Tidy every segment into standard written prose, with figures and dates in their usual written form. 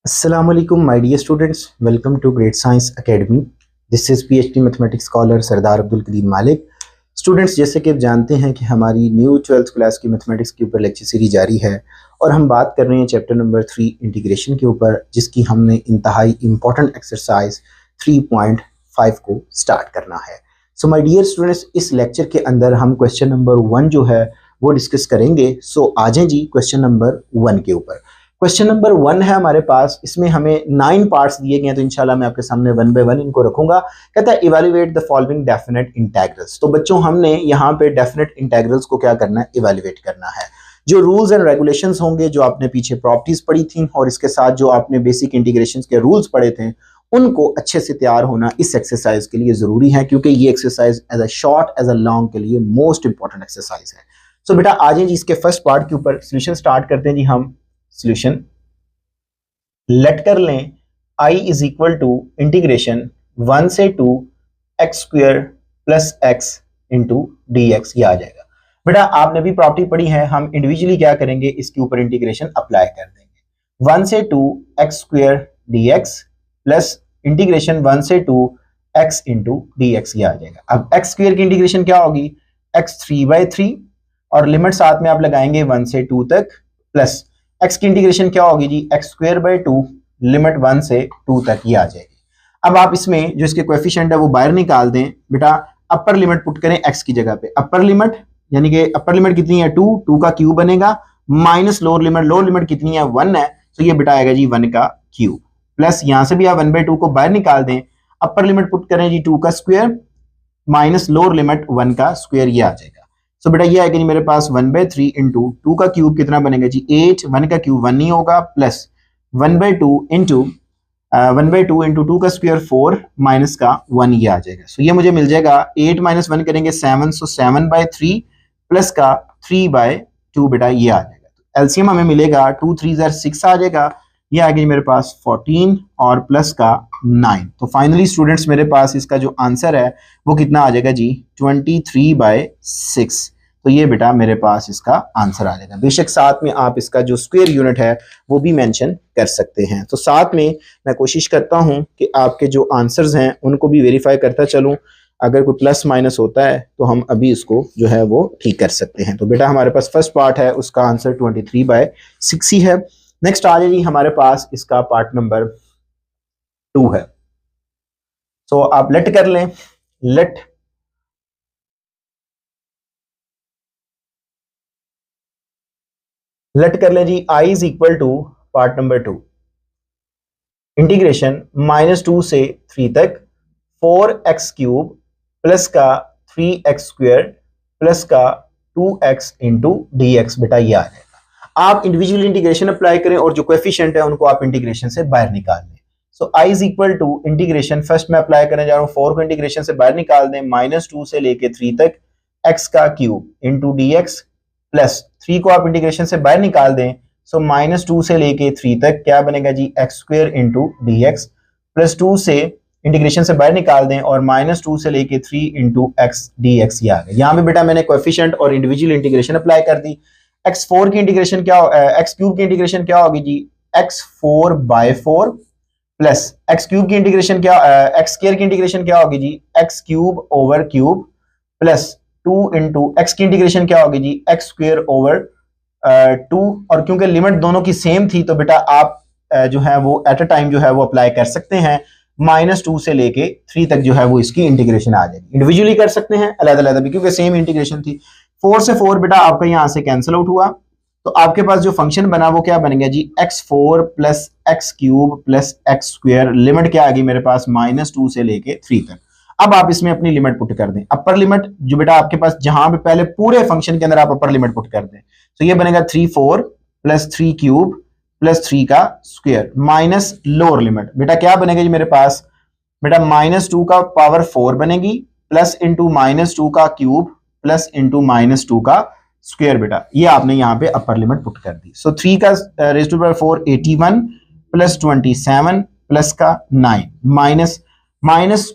Assalamu alaikum, my dear students. Welcome to Great Science Academy. This is PhD mathematics scholar Sardar Abdul Karim Malik. Students, जैसे कि आप जानते हैं कि हमारी न्यू 12th क्लास की मैथमेटिक्स के ऊपर लेक्चर सीरीज जारी है और हम बात कर रहे हैं चैप्टर नंबर 3 इंटीग्रेशन के ऊपर, जिसकी हमने इंतहाई इंपॉर्टेंट एक्सरसाइज 3.5 को स्टार्ट करना है. सो माय डियर स्टूडेंट्स, इस लेक्चर के अंदर हम क्वेश्चन नंबर 1 जो है वो डिस्कस करेंगे. सो आ जाएं जी क्वेश्चन नंबर 1 के ऊपर. क्वेश्चन नंबर 1 है हमारे पास. इसमें हमें 9 पार्ट्स दिए गए हैं, तो इंशाल्लाह मैं आपके सामने 1 बाय 1 इनको रखूंगा. कहता है evaluate the following definite integrals. तो बच्चों, हमने यहाँ पे डेफिनेट इंटीग्रल्स को क्या करना है, इवैल्यूएट करना है. जो रूल्स एंड रेगुलेशंस होंगे, जो आपने पीछे प्रॉपर्टीज पढ़ी थी और इसके साथ जो आपने बेसिक इंटीग्रेशन के रूल्स पढ़े थे, उनको अच्छे से तैयार होना इस एक्सरसाइज के लिए जरूरी है, क्योंकि ये exercise as a short as a long के लिए मोस्ट इंपॉर्टेंट एक्सरसाइज है. सो बेटा आ जाए जी इसके फर्स्ट पार्ट के ऊपर. सोल्यूशन स्टार्ट करते हैं जी हम. सोल्यूशन लेट कर लें I is equal to integration 1 से 2 x square plus x into d x. ये आ जाएगा. बेटा आपने भी प्रॉपर्टी पढ़ी है, हम इंडिविजुअली क्या करेंगे, इसके ऊपर इंटीग्रेशन अप्लाई कर देंगे. 1 से 2 x square D x plus integration 1 से 2 एक्स इंटू डी एक्स. ये आ जाएगा. अब एक्स स्क्वायर की इंटीग्रेशन क्या होगी, एक्स 3/3 और लिमिट साथ में आप लगाएंगे 1 से 2 तक, प्लस एक्स की इंटीग्रेशन क्या होगी जी, एक्स स्क्वायर बाय 2 लिमिट 1 से 2 तक. ये आ जाएगी. अब आप इसमें जो इसके कोएफिशिएंट है वो बाहर निकाल दें. बेटा अपर लिमिट पुट करें एक्स की जगह पे. अपर लिमिट यानी कि अपर लिमिट कितनी है 2 का क्यूब बनेगा, माइनस लोअर लिमिट कितनी है 1 है, तो ये बेटा आएगा जी 1 का क्यूब. प्लस यहां से भी आप 1/2 को बाहर निकाल दें. अपर लिमिट पुट करें जी 2 का स्क्वायर माइनस लोअर लिमिट 1 का स्क्वायर. ये आ जाएगा. सो बेटा ये आएगा जी मेरे पास 1/3 इंटू 2 का क्यूब कितना बनेगा जी 8, 1 का क्यूब 1 नहीं होगा, प्लस 1/2 इंटू 2 का स्क्वायर 4 माइनस का 1. ये आ जाएगा. सो ये मुझे मिल जाएगा 8 माइनस 1 करेंगे 7, सो 7/3 प्लस का 3/2. बेटा ये आ जाएगा. तो एलसीएम हमें मिलेगा 2 3 6 आ जाएगा. ये आ गया मेरे पास 14 और प्लस का 9. तो फाइनली स्टूडेंट्स मेरे पास इसका जो आंसर है वो कितना आ जाएगा जी 23/6. तो ये बेटा मेरे पास इसका आंसर आ जाएगा. बेशक साथ में आप इसका जो स्क्वायर यूनिट है वो भी मेंशन कर सकते हैं. तो साथ में मैं कोशिश करता हूं कि आपके जो आंसर्स हैं उनको भी वेरीफाई करता चलूं. अगर कोई प्लस माइनस होता है तो हम अभी इसको जो है वो ठीक कर सकते हैं. तो बेटा हमारे पास फर्स्ट पार्ट है, उसका आंसर 23/6 ही है. नेक्स्ट आ जाएगी हमारे पास इसका पार्ट नंबर 2 है. सो आप लेट कर लें. लेट कर लें जी I is equal to part number 2 integration -2 से 3 तक 4x क्यूब प्लस का 3x स्क्वायर प्लस का 2x इंटू डी एक्स. बेटा ये आ जाएगा. आप इंडिविजुअल इंटीग्रेशन अप्लाई करें और जो कोएफिशिएंट है उनको आप इंटीग्रेशन से बाहर निकाल लें. So I is equal to integration first में अप्लाई करने जा रहा हूं, 4 को इंटीग्रेशन से बाहर निकाल दें, -2 से लेके 3 तक x का cube into d x, plus 3 को आप इंटीग्रेशन से बाहर निकाल दें. सो -2 से लेके 3 तक क्या बनेगा जी x square into d x, plus 2 से इंटीग्रेशन से बाहर निकाल दें और -2 से लेके 3 इंटू एक्स डी एक्स. ये आ गया. यहाँ पे बेटा मैंने कोएफिशिएंट और इंडिविजुअल इंटीग्रेशन अप्लाई कर दी. x4 की इंटीग्रेशन क्या, x क्यूब की इंटीग्रेशन क्या होगी जी x4/4 प्लस x क्यूब की इंटीग्रेशन क्या, x स्क्वायर की इंटीग्रेशन क्या होगी जी x cube over cube plus 2 into x की इंटीग्रेशन क्या होगी जी एक्स स्क्वायर ओवर 2. और क्योंकि लिमिट दोनों की सेम थी तो बेटा आप जो है वो एट अ टाइम जो है वो अप्लाई कर सकते हैं. -2 से लेके 3 तक जो है वो इसकी इंटीग्रेशन आ जाएगी. इंडिविजुअली कर सकते हैं, अलग-अलग भी, क्योंकि सेम इंटीग्रेशन थी. 4 से 4 बेटा आपका यहां से कैंसिल आउट हुआ, तो आपके पास जो फंक्शन बना वो क्या बनेगा जी x4 plus x cube plus x square. Limit क्या आ गई मेरे पास -2 से लेके 3 तक. अब आप इसमें अपनी लिमिट पुट कर दें. अपर लिमिट जो बेटा आपके पास जहां पे पहले पूरे फंक्शन के अंदर आप अपर लिमिट पुट कर दें, तो ये बनेगा 3/4 प्लस 3 क्यूब प्लस 3 का स्क्वायर माइनस लोअर लिमिट. बेटा क्या बनेगा जी मेरे पास, बेटा -2 का पावर 4 बनेगी प्लस इंटू -2 का क्यूब प्लस इंटू -2 का स्क्वायर. बेटा ये आपने यहाँ पे अपर लिमिट पुट कर दी. सो 3 का raise to power 4 81 plus 27 plus का 9 माइनस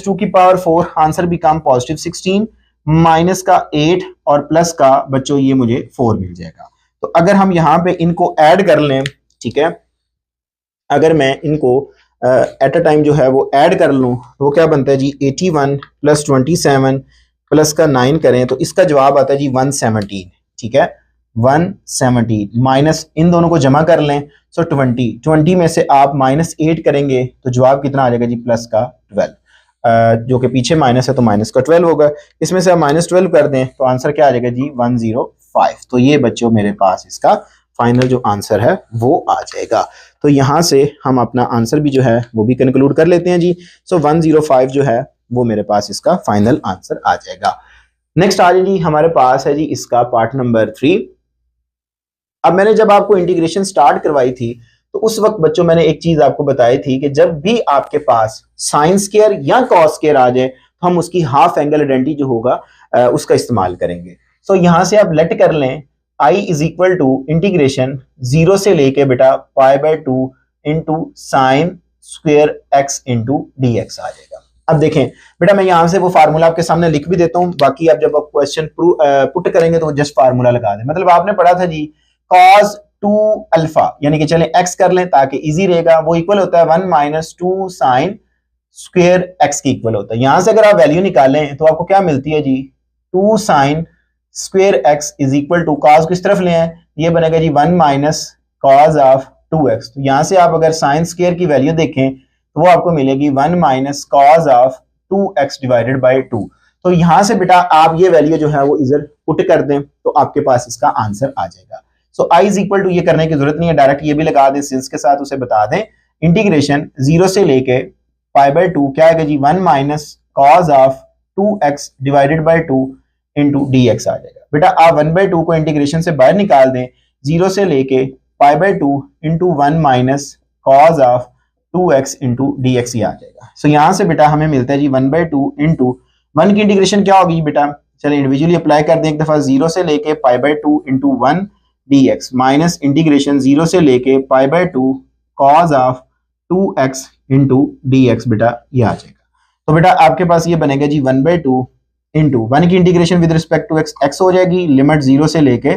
2 की power 4, answer become positive 16 minus का 8 और प्लस का बच्चों ये मुझे 4 मिल जाएगा. तो अगर हम यहाँ पे इनको ऐड कर लें, ठीक है, अगर मैं इनको एट अ टाइम जो है वो ऐड कर लूँ तो वो क्या बनता है जी 81 प्लस 27 प्लस का 9 करें तो इसका जवाब आता है जी 117। ठीक है, 117 माइनस इन दोनों को जमा कर लें सो 20 में से आप -8 करेंगे तो जवाब कितना आ जाएगा जी प्लस का 12, जो कि पीछे माइनस है तो माइनस का 12 होगा। इसमें से आप -12 कर दें तो आंसर क्या आ जाएगा जी 105। तो ये बच्चों मेरे पास इसका फाइनल जो आंसर है वो आ जाएगा। तो यहाँ से हम अपना आंसर भी जो है वो भी कंक्लूड कर लेते हैं जी। सो 105 जो है वो मेरे पास इसका फाइनल आंसर आ जाएगा। नेक्स्ट आ जाए जी हमारे पास है जी इसका पार्ट नंबर 3। अब मैंने जब आपको इंटीग्रेशन स्टार्ट करवाई थी तो उस वक्त बच्चों मैंने एक चीज आपको बताई थी कि जब भी आपके पास साइन स्क्वायर या कॉस स्क्वायर आ जाए तो हम उसकी हाफ एंगल आइडेंटिटी जो होगा उसका इस्तेमाल करेंगे। सो यहां से आप लेट कर लें I is equal to integration 0 से लेके बेटा π/2 into sine square x into d x आ जाएगा। अब देखें बेटा मैं यहां से वो फार्मूला आपके सामने लिख भी देता हूं, बाकी आप जब आप क्वेश्चन पुट करेंगे तो जस्ट फार्मूला लगा दें। मतलब आपने पढ़ा था जी cos 2 अल्फा यानी कि चले x कर लें ताकि इजी रहेगा, वो इक्वल होता है 1 माइनस 2 साइन स्क्वेयर x के इक्वल होता है। यहां से अगर आप वैल्यू निकालें तो आपको क्या मिलती है जी 2 sine square x is equal to cos किस तरफ ले आए, ये बनेगा जी 1 माइनस कॉस ऑफ 2x। तो यहां से आप अगर साइन स्क्वेयर की वैल्यू देखें तो वो आपको मिलेगी 1 minus cos of 2x divided by 2। तो यहां से बेटा आप ये वैल्यू जो है वो इधर पुट कर दें तो आपके पास इसका आंसर आ जाएगा। So i is equal to ये करने की जरूरत नहीं है, डायरेक्ट ये भी लगा दें सिंस के साथ, उसे बता दें इंटीग्रेशन 0 से लेके π/2 क्या आएगा जी 1 minus cos of 2x divided by 2 into d x आ जाएगा। बेटा आप 1/2 को इंटीग्रेशन से बाहर निकाल दें, 0 से लेके π/2 into 1 minus cos of 2x into d x ही आ जाएगा। सो यहां से बेटा हमें मिलता है जी 1/2 इंटू 1 की इंटीग्रेशन क्या होगी बेटा, चलिए इंडिविजुअली अप्लाई कर दें एक दफा, 0 से लेके π/2 into 1 d x minus integration 0 से लेके π/2 cos of 2x into d x बेटा ये आ जाएगा। तो बेटा आपके पास ये बनेगा जी 1/2 इंटू 1 की integration with respect to x हो जाएगी, लिमिट 0 से लेके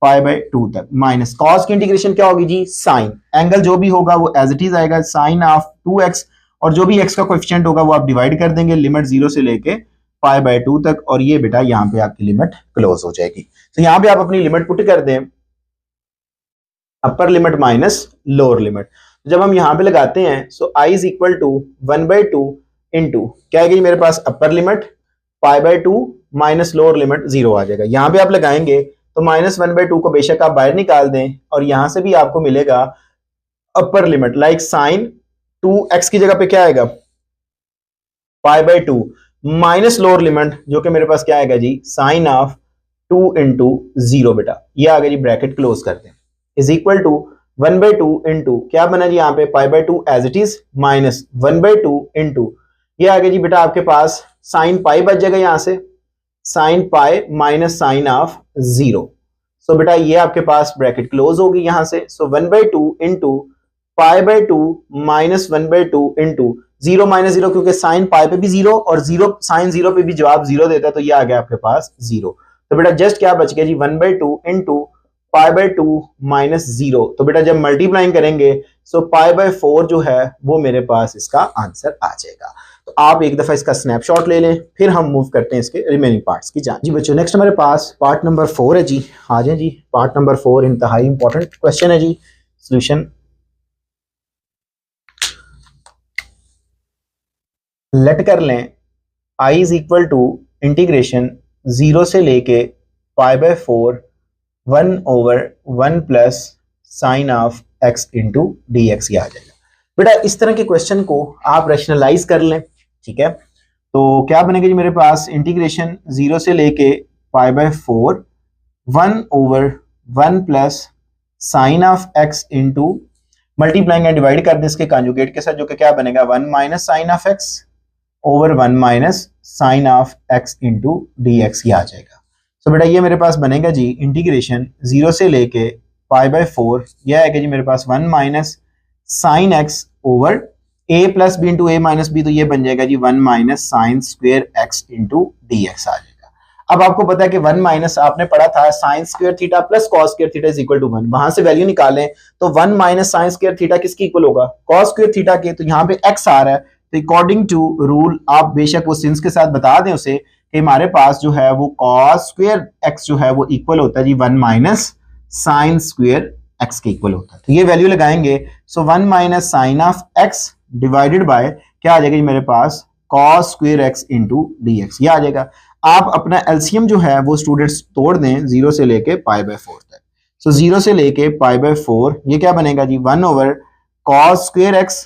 π/2 तक, माइनस कॉस की इंटीग्रेशन क्या होगी जी साइन, एंगल जो भी होगा वो एज इट इज आएगा साइन ऑफ 2x, और जो भी x का कोएफिशिएंट होगा वो आप डिवाइड कर देंगे लिमिट 0 से लेके π/2 तक, और ये बेटा यहाँ पे आपकी लिमिट क्लोज हो जाएगी। तो यहाँ पे आप अपनी लिमिट पुट कर दें, upper limit minus lower limit. जब हम यहाँ पे लगाते हैं so i is equal to 1/2 into क्या है मेरे पास upper limit π/2 minus lower limit 0 आ जाएगा। यहां पे आप लगाएंगे तो -1/2 को बेशक आप बाहर निकाल दें और यहां से भी आपको मिलेगा upper limit like sign 2x की जगह पे क्या आएगा π/2 माइनस लोअर लिमिट जो कि मेरे पास क्या आएगा जी साइन ऑफ 2 इंटू 0 बेटा ये आ गया जी, ब्रैकेट क्लोज कर दें, इज इक्वल टू 1/2 इंटू क्या बना जी यहाँ पे π/2 as it is minus 1/2 into ये आ गया जी बेटा आपके पास साइन पाई बच जाएगा यहां से sine pi minus sine of 0। So बेटा ये आपके पास ब्रैकेट क्लोज होगी यहां से। So 1/2 into π/2 minus 1/2 into 0 minus 0, क्योंकि साइन पाई पे भी 0 और 0 साइन 0 पे भी जवाब 0 देता है तो ये आ गया आपके पास 0। तो बेटा जस्ट क्या बच गया जी 1/2 इंटू π/2 माइनस 0। तो बेटा जब मल्टीप्लाइंग करेंगे सो π/4 जो है वो मेरे पास इसका आंसर आ जाएगा। तो आप एक दफा इसका स्नैपशॉट ले लें, फिर हम मूव करते हैं इसके रिमेनिंग पार्ट्स की जान। जी बच्चों नेक्स्ट हमारे पास पार्ट नंबर 4 है जी, आ जाए जी। पार्ट नंबर 4 इंतहाई इंपॉर्टेंट क्वेश्चन है जी। सॉल्यूशन लेट कर लें i is equal to integration 0 से लेके π/4 1/1 plus sine of x into d x आ जाएगा। बेटा इस तरह के क्वेश्चन को आप रैशनलाइज कर लें, ठीक है। तो क्या बनेगा जी मेरे पास इंटीग्रेशन 0 से लेके π/4 1/1 plus sine of x into multiplying and divide कर दें इसके कॉन्जुगेट के साथ, जो कि क्या बनेगा 1 minus sine of x over 1 minus sine of x into d x आ जाएगा। तो बेटा ये मेरे पास बनेगा जी इंटीग्रेशन 0 से लेके π/4 यह आएगा जी मेरे पास 1 minus sine x over a plus b into a minus b, तो ये बन जाएगा जी 1 minus sine square x into d x आ जाएगा। अब आपको पता है कि 1 माइनस आपने पढ़ा था sine square theta plus cos square theta is equal to 1, वहां से वैल्यू निकालें तो 1 माइनस साइन स्क्वायर थीटा किसकी इक्वल होगा, कॉस स्क्वायर थीटा के। तो यहाँ पे x आ रहा है, तो अकॉर्डिंग टू रूल आप बेशक वो सिंस के साथ बता दें उसे कि हमारे पास जो है वो कॉस स्क्वायर x जो है वो इक्वल होता है जी 1 माइनस साइन स्क्वायर x के इक्वल होता है। तो ये वैल्यू लगाएंगे, so 1 minus sine of x divided by क्या आ जाएगा जी मेरे पास cos square x into d x, ये आ जाएगा। आप अपना एलसीएम जो है वो स्टूडेंट्स तोड़ दें 0 से लेके पाई बाय 4 तक। सो 0 से लेके पाई बाय 4 ये क्या बनेगा जी 1 over cos square x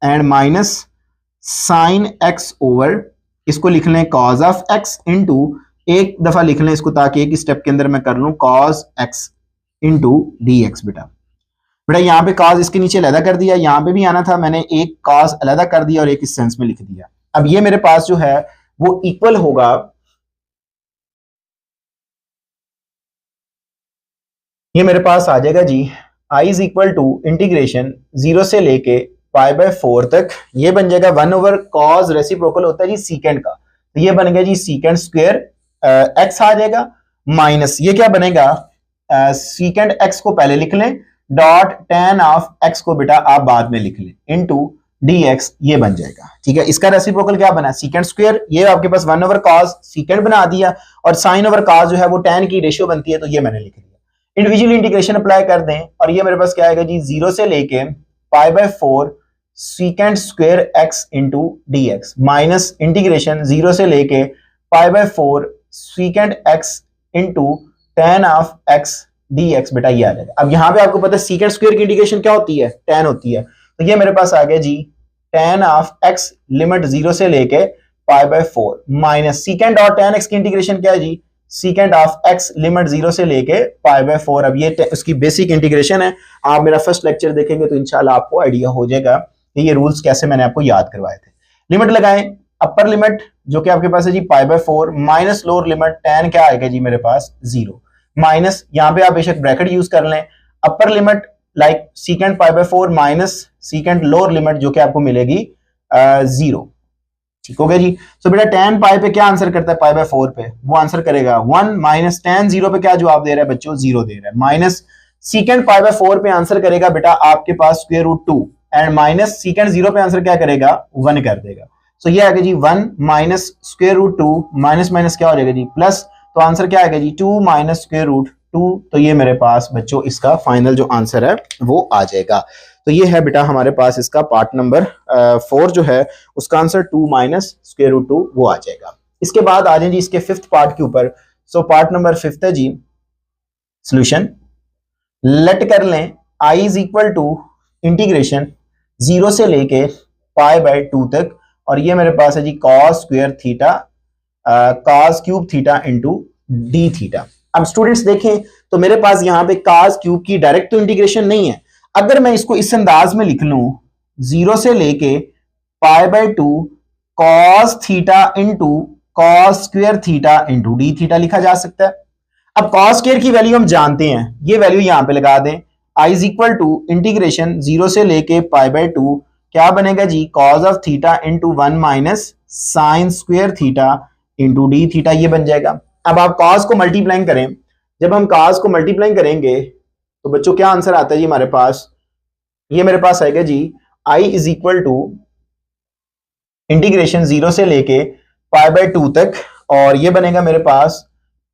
and minus sine x over, इसको लिख लें कॉस ऑफ x इंटू, एक दफा लिख लें इसको ताकि एक स्टेप के अंदर मैं कर लूं cos x into d x. बेटा यहाँ पे कॉस इसके नीचे अलग कर दिया, यहाँ पे भी आना था, मैंने एक कॉस अलग कर दिया और एक इस सेंस में लिख दिया। अब ये मेरे पास जो है वो इक्वल होगा, ये मेरे पास आ जाएगा जी i is equal to integration 0 से लेके पाई बाय 4 तक, ये बन जाएगा 1 ओवर कॉस रेसिप्रोकल होता है जी सीकेंड का, तो ये बन गया जी सीकेंड स्क्वायर x आ जाएगा, माइनस ये क्या बनेगा सीकेंड x को पहले लिख लें डॉट टेन ऑफ x को बेटा आप बाद में लिख लें इनटू dx, ये बन जाएगा। ठीक है, इसका रेसिप्रोकल क्या बना सीकेंड स्क्वायर, ये आपके पास 1 ओवर कॉस सीकेंड बना दिया और साइन ओवर कॉस जो है वो tan की रेशियो बनती है, तो ये मैंने लिख दिया। इंडिविजुअल इंटीग्रेशन अप्लाई कर दें और ये मेरे पास क्या आएगा जी 0 से लेके pi by 4 secant square x into d x minus integration 0 से लेके pi by 4 सीकेंड x into ten of x D x, बेटा ये आ जाएगा। अब यहाँ पे आपको पता है सीकेंड स्क्वायर की इंटीग्रेशन क्या होती है, tan होती है, तो ये मेरे पास आ गया जी tan ऑफ x लिमिट 0 से लेके पाई बाय 4 माइनस सीकेंड और tan x की इंटीग्रेशन क्या है जी सीकेंड ऑफ x लिमिट 0 से लेके पाई बाय 4। अब ये उसकी बेसिक इंटीग्रेशन है, आप मेरा फर्स्ट लेक्चर देखेंगे तो इंशाल्लाह आपको आइडिया हो जाएगा कि ये रूल्स कैसे मैंने आपको याद करवाए थे। लिमिट लगाएं, अपर लिमिट जो कि आपके पास है जी pi by 4 minus lower limit tan क्या आएगा जी मेरे पास 0 माइनस, यहाँ पे आप बेशक ब्रैकेट यूज कर लें, upper limit like सीकेंड pi by 4 minus सीकेंड lower limit जो कि आपको मिलेगी 0। ठीक हो गया जी। सो बेटा tan पाई पे क्या आंसर करता है पाई बाय 4 पे, वो आंसर करेगा 1 माइनस tan 0 पे क्या जवाब दे रहा है बच्चों 0 दे रहा है, माइनस सीकेंड पाई बाय 4 पे आंसर करेगा बेटा आपके पास square root 2 and minus secant 0 पे आंसर क्या करेगा 1 कर देगा। सो ये आएगा जी 1 minus square root 2 minus minus क्या हो जाएगा जी प्लस, तो आंसर क्या आएगा जी 2 माइनस स्क्वायर रूट 2, तो ये मेरे पास बच्चों इसका फाइनल जो आंसर है वो आ जाएगा। तो ये है बेटा हमारे पास इसका पार्ट नंबर 4 जो है उसका आंसर 2 माइनस स्क्वायर रूट 2 वो आ जाएगा। इसके बाद आ जाए जी इसके फिफ्थ पार्ट के ऊपर। सो पार्ट नंबर 5 है जी सॉल्यूशन, लेट कर लें i is equal to integration 0 से लेके पाई बाय 2 तक, और ये मेरे पास है जी cos square theta cos cube theta into d theta. अब स्टूडेंट्स देखें तो मेरे पास यहाँ पे कॉस क्यूब की डायरेक्ट तो इंटीग्रेशन नहीं है, अगर मैं इसको इस अंदाज में लिख लूं 0 से लेके pi by 2 cos theta into cos square theta into d theta लिखा जा सकता है। अब कॉस स्क्वायर की वैल्यू हम जानते हैं, ये वैल्यू यहां पे लगा दें, i is equal to integration 0 से लेके पाई बाय 2 क्या बनेगा जी cos of theta into 1 minus sine square theta into d theta, ये बन जाएगा। अब आप कॉस को मल्टीप्लाई करें, जब हम कॉस को मल्टीप्लाई करेंगे तो बच्चों क्या आंसर आता है जी हमारे पास, ये मेरे पास आएगा जी i is equal to integration 0 से लेके पाई बाय 2 तक, और ये बनेगा मेरे पास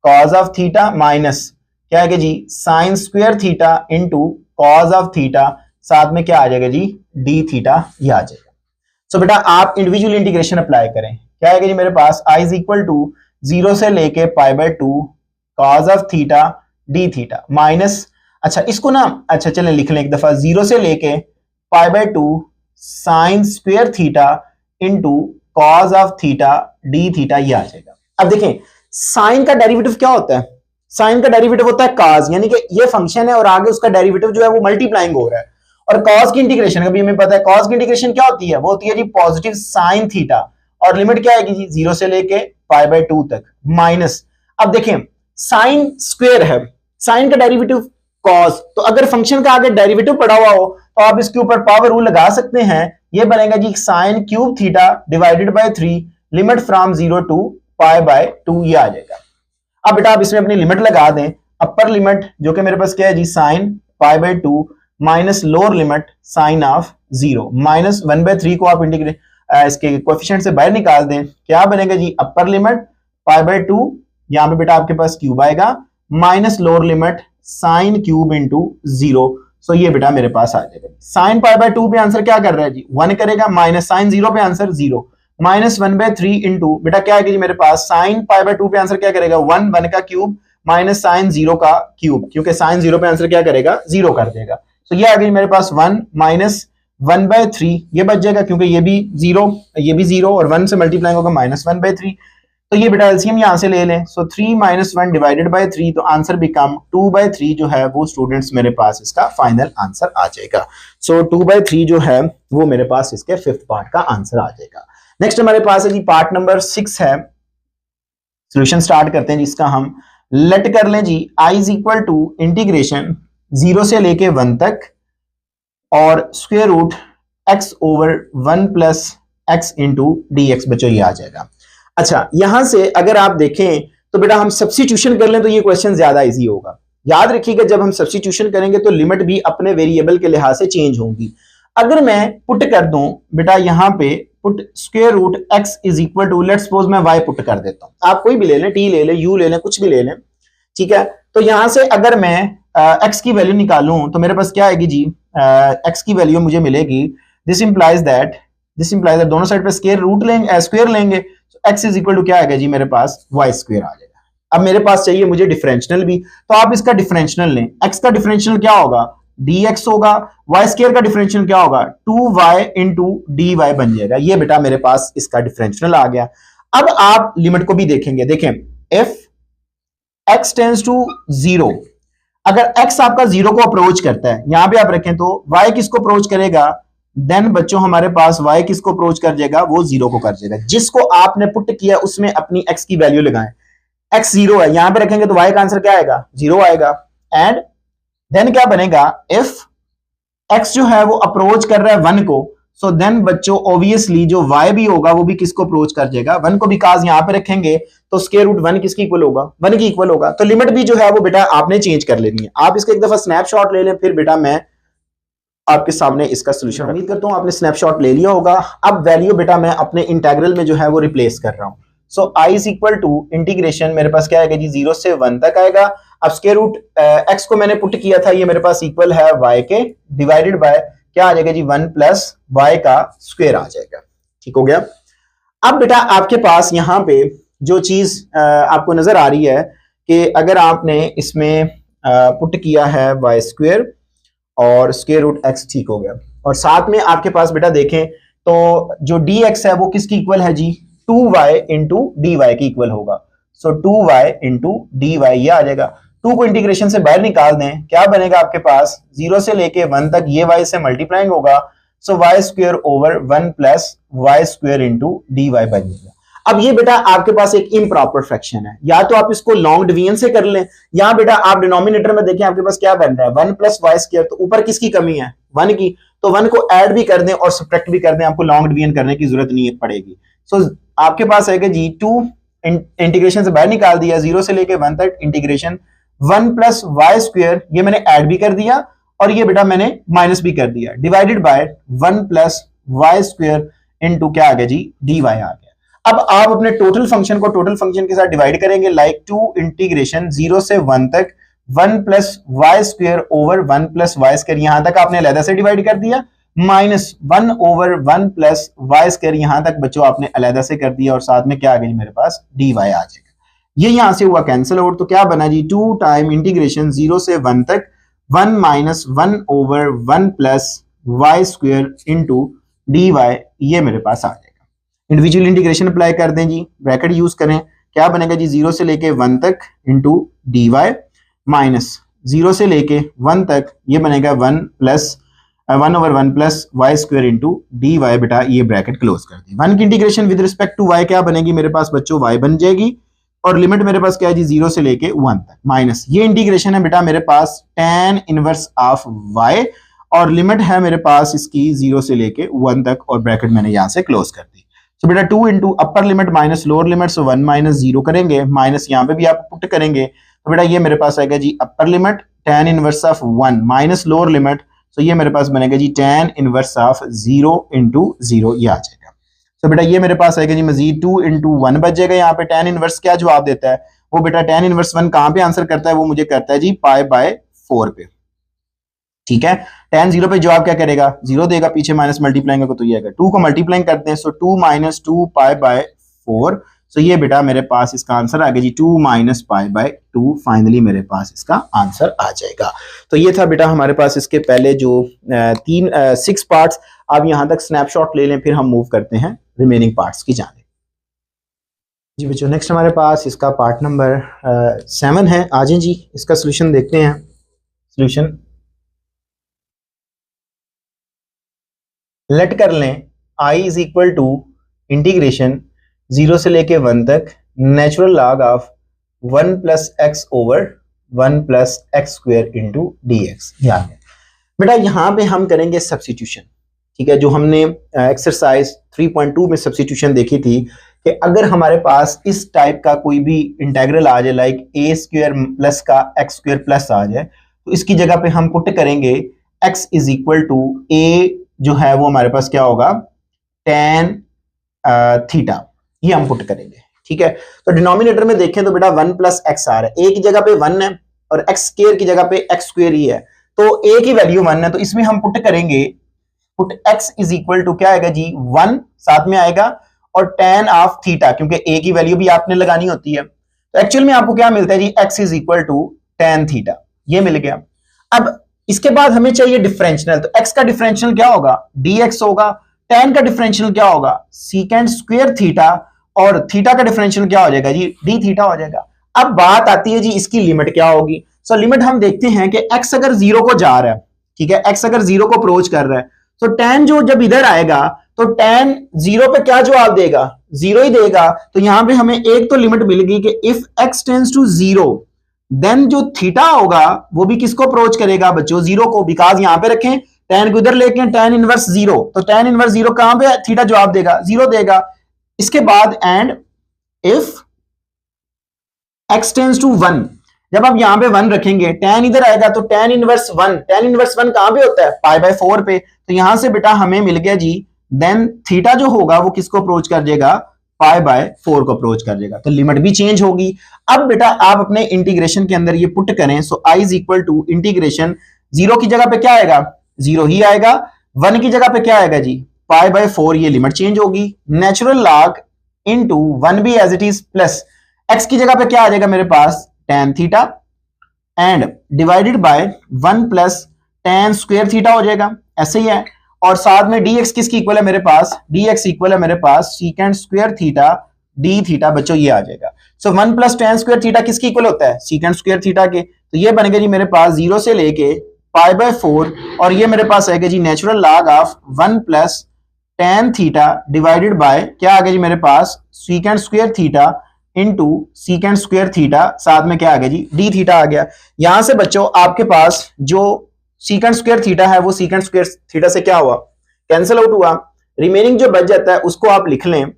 कॉस ऑफ थीटा माइनस क्या आएगा जी sine square theta into cos of theta, साथ में क्या आ जाएगा जी डी थीटा, ये आ जाएगा। सो बेटा आप इंडिविजुअल इंटीग्रेशन अप्लाई करें, क्या आएगा जी मेरे पास i इज इक्वल टू 0 से लेके pi by 2 cos of theta D theta minus, अच्छा इसको ना अच्छा चलें लिख लें एक दफा 0 से लेके pi by 2 sign square theta into cos of theta D theta, ये आ जाएगा। अब देखें साइन का डेरिवेटिव क्या होता है, साइन का डेरिवेटिव होता है कॉस, यानी कि ये फंक्शन है और आगे उसका डेरिवेटिव जो है वो मल्टीप्लाइंग हो रहा है, और कॉस की इंटीग्रेशन अभी हमें पता है कॉस की इंटीग्रेशन क्या होती है, वो होती है जी पॉजिटिव साइन थीटा, और लिमिट क्या आएगी जी 0 से लेके पाई बाय 2 तक माइनस, अब देखें साइन स्क्वायर है, साइन का डेरिवेटिव कॉस, तो अगर फंक्शन का आगे डेरिवेटिव पड़ा हुआ हो तो आप इसके ऊपर पावर रूल लगा सकते हैं, ये बनेगा जी sine cube theta divided by 3 limit from 0 to pi by 2, ये आ जाएगा। अब बेटा आप इसमें अपनी लिमिट लगा दें, अपर लिमिट जो कि मेरे पास क्या है जी sine pi by 2 minus lower limit sine of 0 minus 1/3 को आप इंटीग्रेट इसके कोएफिशिएंट से बाहर निकाल दें, क्या बनेगा जी अपर लिमिट पाई बाई 2, यहां पे बेटा आपके पास क्यूब आएगा, minus lower limit sine cube into 0। सो ये बेटा मेरे पास आ जाएगा। साइन पाई बाई 2 पे आंसर क्या कर रहा है जी 1 करेगा, माइनस साइन 0 पे आंसर 0, माइनस 1/3 इंटू बेटा क्या आएगा जी मेरे पास साइन पाई बाई 2 पे आंसर क्या करेगा 1 का क्यूब माइनस साइन 0 का क्यूब, क्योंकि साइन 0 पे आंसर क्या करेगा 0 कर देगा। तो ये आ गई मेरे पास 1 माइनस 1/3, ये बच जाएगा क्योंकि ये भी 0 ये भी 0 और 1 से मल्टीप्लाई होगा माइनस 1/3। तो ये बेटा एलसीएम यहां से ले लें, सो 3 माइनस 1 डिवाइडेड बाय 3, तो आंसर बिकम 2/3 जो है वो स्टूडेंट्स मेरे पास इसका फाइनल आंसर आ जाएगा। सो 2/3 जो है वो मेरे पास इसके 5th पार्ट का आंसर आ जाएगा। नेक्स्ट हमारे पास है जी पार्ट नंबर 6 है, सोल्यूशन स्टार्ट करते हैं जिसका हम लेट कर लें जी i is equal to integration 0 से लेके 1 तक और square root x over 1 plus x into d x, बच्चों ये आ जाएगा। अच्छा यहां से अगर आप देखें तो बेटा हम सब्स्टिट्यूशन कर लें तो ये क्वेश्चन ज्यादा इजी होगा। याद रखिएगा जब हम सब्स्टिट्यूशन करेंगे तो लिमिट भी अपने वेरिएबल के लिहाज से चेंज होंगी। अगर मैं पुट कर दूं बेटा यहां पे put square root x is equal to, let's suppose मैं y पुट कर देता हूं, आप कोई भी ले लें, t ले लें, u ले लें, कुछ भी ले लें, ठीक है। तो यहां से अगर मैं x की वैल्यू निकालूं तो मेरे पास क्या आएगी जी x की वैल्यू मुझे मिलेगी, दिस इंप्लाइज दैट दोनों साइड पे स्क्वायर रूट लेंगे स्क्वायर लेंगे, तो x इज इक्वल टू क्या आएगा जी मेरे पास y स्क्वायर आ जाएगा। अब मेरे पास चाहिए मुझे डिफरेंशियल भी, तो आप इसका डिफरेंशियल लें, x का डिफरेंशियल क्या होगा dx होगा, y स्क्वायर का डिफरेंशियल क्या होगा 2y इंटू dy बन जाएगा। ये बेटा मेरे पास इसका डिफरेंशियल आ गया। अब आप लिमिट को भी देखेंगे, देखें इफ x टेंड्स टू 0, अगर x आपका 0 को अप्रोच करता है, यहां पे आप रखें तो y किसको अप्रोच करेगा, देन बच्चों हमारे पास y किसको अप्रोच कर जाएगा, वो 0 को कर जाएगा। जिसको आपने पुट किया उसमें अपनी x की वैल्यू लगाएं, x 0 है, यहां पे रखेंगे तो y का आंसर क्या आएगा 0 आएगा। एंड देन क्या बनेगा, इफ x जो है वो अप्रोच कर रहा है 1 को, सो देन बच्चों ऑब्वियसली जो y भी होगा वो भी किसको अप्रोच कर जाएगा 1 को, बिकॉज यहां पे रखेंगे तो स्क्वायर रूट 1 किसकी इक्वल होगा 1 की इक्वल होगा। तो लिमिट भी जो है वो बेटा आपने चेंज कर लेनी है। आप इसका एक दफा स्नैपशॉट ले लें, फिर बेटा मैं आपके सामने इसका सोल्यूशन, उम्मीद करता हूं आपने स्नैपशॉट ले लिया होगा। अब वैल्यू बेटा मैं अपने इंटीग्रल में जो है वो रिप्लेस कर रहा हूं। So i is equal to integration मेरे पास क्या आएगा जी 0 से 1 तक आएगा। अब स्क्वायर रूट x को मैंने पुट किया था, ये मेरे पास इक्वल है y के, डिवाइडेड बाय क्या आ जाएगा जी 1 प्लस y का स्क्वायर आ जाएगा। ठीक हो गया। अब बेटा आपके पास यहाँ पे जो चीज आपको नजर आ रही है कि अगर आपने इसमें पुट किया है y स्क्वायर और स्क्वायर रूट x, ठीक हो गया, और साथ में आपके पास बेटा देखें तो जो dx है वो किसकी इक्वल है जी 2y इंटू डी वाई की इक्वल होगा। सो 2y इंटू डी वाई ये आ जाएगा। 2 को इंटीग्रेशन से बाहर निकाल दें, क्या बनेगा आपके पास 0 से लेके 1 तक ये y से मल्टीप्लाइंग होगा, so y square over 1 plus y square into d y बन जाएगा। अब ये बेटा आपके पास एक इम्प्रॉपर फ्रैक्शन है, या तो आप इसको लॉन्ग डिवीजन से कर लें, या बेटा आप डिनोमिनेटर में देखें आपके पास क्या बन रहा है 1 प्लस वाई स्क्वायर, तो ऊपर किसकी कमी है 1 की, तो 1 को ऐड भी कर दें और सब्ट्रैक्ट भी कर दें, आपको लॉन्ग डिवीजन करने की जरूरत नहीं पड़ेगी। सो आपके पास है कि जी 2 इंटीग्रेशन से बाहर निकाल दिया 0 से लेके 1 तक इंटीग्रेशन 1 प्लस वाई स्क्वायर, ये मैंने ऐड भी कर दिया और ये बेटा मैंने माइनस भी कर दिया, divided by 1 plus y square into क्या आ गया जी डी वाई आ गया। अब आप अपने टोटल फंक्शन को टोटल फंक्शन के साथ डिवाइड करेंगे, लाइक 2 इंटीग्रेशन 0 से 1 तक 1 plus y square over 1 plus y square, यहां तक आपने अलग से डिवाइड कर दिया, minus 1 over 1 plus y square यहां तक बच्चों आपने अलग से कर दिया, और साथ में क्या आ गई मेरे पास डी वाई आ जाएगा। ये यहां से हुआ कैंसिल आउट, तो क्या बना जी 2 टाइम इंटीग्रेशन 0 से 1 तक 1 minus 1 over 1 plus y square into d y, ये मेरे पास आ जाएगा। इंडिविजुअल इंटीग्रेशन अप्लाई कर दें जी, ब्रैकेट यूज करें, क्या बनेगा जी 0 से लेके 1 तक इंटू डी वाई माइनस 0 से लेके 1 तक ये बनेगा 1 plus 1 over 1 plus y square into d y, बेटा ये ब्रैकेट क्लोज कर दी। 1 की integration with respect to y क्या बनेगी मेरे पास बच्चों y बन जाएगी, और लिमिट मेरे पास क्या है जी 0 से लेके 1 तक, माइनस ये इंटीग्रेशन है बेटा मेरे पास tan इनवर्स ऑफ y, और लिमिट है मेरे पास इसकी 0 से लेके 1 तक, और ब्रैकेट मैंने यहां से क्लोज कर दी। तो बेटा 2 into upper limit minus lower limit, so 1 minus 0 करेंगे, माइनस यहाँ पे भी आप पुट करेंगे, तो बेटा ये मेरे पास आएगा जी upper limit tan inverse of 1 minus lower limit, तो ये मेरे पास बनेगा जी tan इनवर्स ऑफ 0 इंटू 0, ये आ जाएगा। तो बेटा ये मेरे पास आएगा जी मजीद 2 इंटू 1 बच जाएगा। यहाँ पे tan इनवर्स क्या जवाब देता है, वो बेटा tan इनवर्स 1 कहाँ पे आंसर करता है, वो मुझे करता है जी पाई बाय 4 पे, ठीक है। tan 0 पे जवाब क्या करेगा, 0 देगा, पीछे माइनस मल्टीप्लाइंग को तो ये आएगा, 2 को मल्टीप्लाइंग करते हैं, सो 2 माइनस 2 पाई बाय 4, सो ये बेटा मेरे पास इसका आंसर आ गया जी 2 माइनस पाई बाय 2, फाइनली मेरे पास इसका आंसर आ जाएगा। तो ये था बेटा हमारे पास इसके पहले जो 6 पार्ट्स। अब यहां तक स्नैपशॉट ले लें, फिर हम मूव करते हैं रिमेनिंग पार्ट्स की जाने। जी बच्चों, नेक्स्ट हमारे पास इसका पार्ट नंबर 7 है। आ जाएं जी, इसका सोल्यूशन देखते हैं। सोल्यूशन लेट कर लें i is equal to integration 0 से लेके 1 तक natural log of 1 plus x over 1 plus x square into d x. बेटा यहाँ पे हम करेंगे सब्स्टिट्यूशन, ठीक है, जो हमने एक्सरसाइज 3.2 में सब्स्टिट्यूशन देखी थी कि अगर हमारे पास इस टाइप का कोई भी इंटेग्रल आ जाए, लाइक ए स्क्वायर प्लस का एक्स स्क्वायर प्लस आ जाए, तो इसकी जगह पे हम पुट करेंगे x इज इक्वल टू ए, जो है वो हमारे पास क्या होगा tan थीटा, ये हम पुट करेंगे, ठीक है। तो डिनोमिनेटर में देखें तो बेटा 1 प्लस एक्स आ रहा है, ए की जगह पे 1 है और एक्स स्क्वायर की जगह पे एक्स स्क्वायर ही है, तो ए की वैल्यू 1 है, तो इसमें हम पुट करेंगे, put x is equal to क्या आएगा जी 1 साथ में आएगा और tan ऑफ थीटा, क्योंकि a की वैल्यू भी आपने लगानी होती है, तो एक्चुअल में आपको क्या मिलता है जी x is equal to tan theta, ये मिल गया। अब इसके बाद हमें चाहिए डिफरेंशियल, तो x का डिफरेंशियल क्या होगा dx होगा, tan का डिफरेंशियल क्या होगा सीकेंड स्क्वायर थीटा, और थीटा का डिफरेंशियल क्या हो जाएगा जी d थीटा हो जाएगा। अब बात आती है जी इसकी लिमिट क्या होगी। सो लिमिट हम देखते हैं कि x अगर 0 को जा रहा है, ठीक है, x अगर 0 को अप्रोच कर रहा है, तो tan जो जब इधर आएगा तो tan 0 पे क्या जवाब देगा 0 ही देगा। तो यहां पे हमें एक तो लिमिट मिल गई कि if x tends to 0 then जो थीटा होगा वो भी किसको अप्रोच करेगा बच्चों 0 को, बिकॉज यहां पे रखें tan को इधर लेके tan इनवर्स 0, तो tan इनवर्स 0 कहां पे थीटा जवाब देगा 0 देगा। इसके बाद and if x tends to 1, जब आप यहां पे 1 रखेंगे tan इधर आएगा तो tan इनवर्स 1, tan इनवर्स 1 कहां पे होता है पाई बाय 4 पे, तो यहां से बेटा हमें मिल गया जी देन थीटा जो होगा वो किसको अप्रोच कर जाएगा पाई बाय 4 को अप्रोच कर जाएगा, तो लिमिट भी चेंज होगी। अब बेटा आप अपने इंटीग्रेशन के अंदर ये पुट करें, so i is equal to integration 0 की जगह पे क्या आएगा 0 ही आएगा, 1 की जगह पे क्या आएगा जी पाई बाय 4, ये लिमिट चेंज होगी, नेचुरल लॉग इनटू 1 भी as it is plus x की जगह पे क्या आ जाएगा मेरे पास tan theta and divided by 1 plus tan square theta हो जाएगा, ऐसे ही है। और साथ में dx किसकी इक्वल है मेरे पास, dx इक्वल है मेरे पास secant square theta d theta, बच्चों ये आ जाएगा। So 1 plus tan square theta किसकी इक्वल होता है सीकेंड स्क्वायर थीटा के, तो ये बनेगा जी मेरे पास 0 से लेके पाई बाय 4, और ये मेरे पास आएगा जी natural log of 1 plus tan theta divided by क्या आ गया जी मेरे पास secant square theta into secant square theta, साथ में क्या आ गया जी d थीटा आ गया। यहां से बच्चों आपके पास जो सीकेंड स्क्वायर थीटा है वो सीकेंड स्क्वायर थीटा से क्या हुआ कैंसिल आउट हुआ, रिमेनिंग जो बच जाता है उसको आप लिख लें,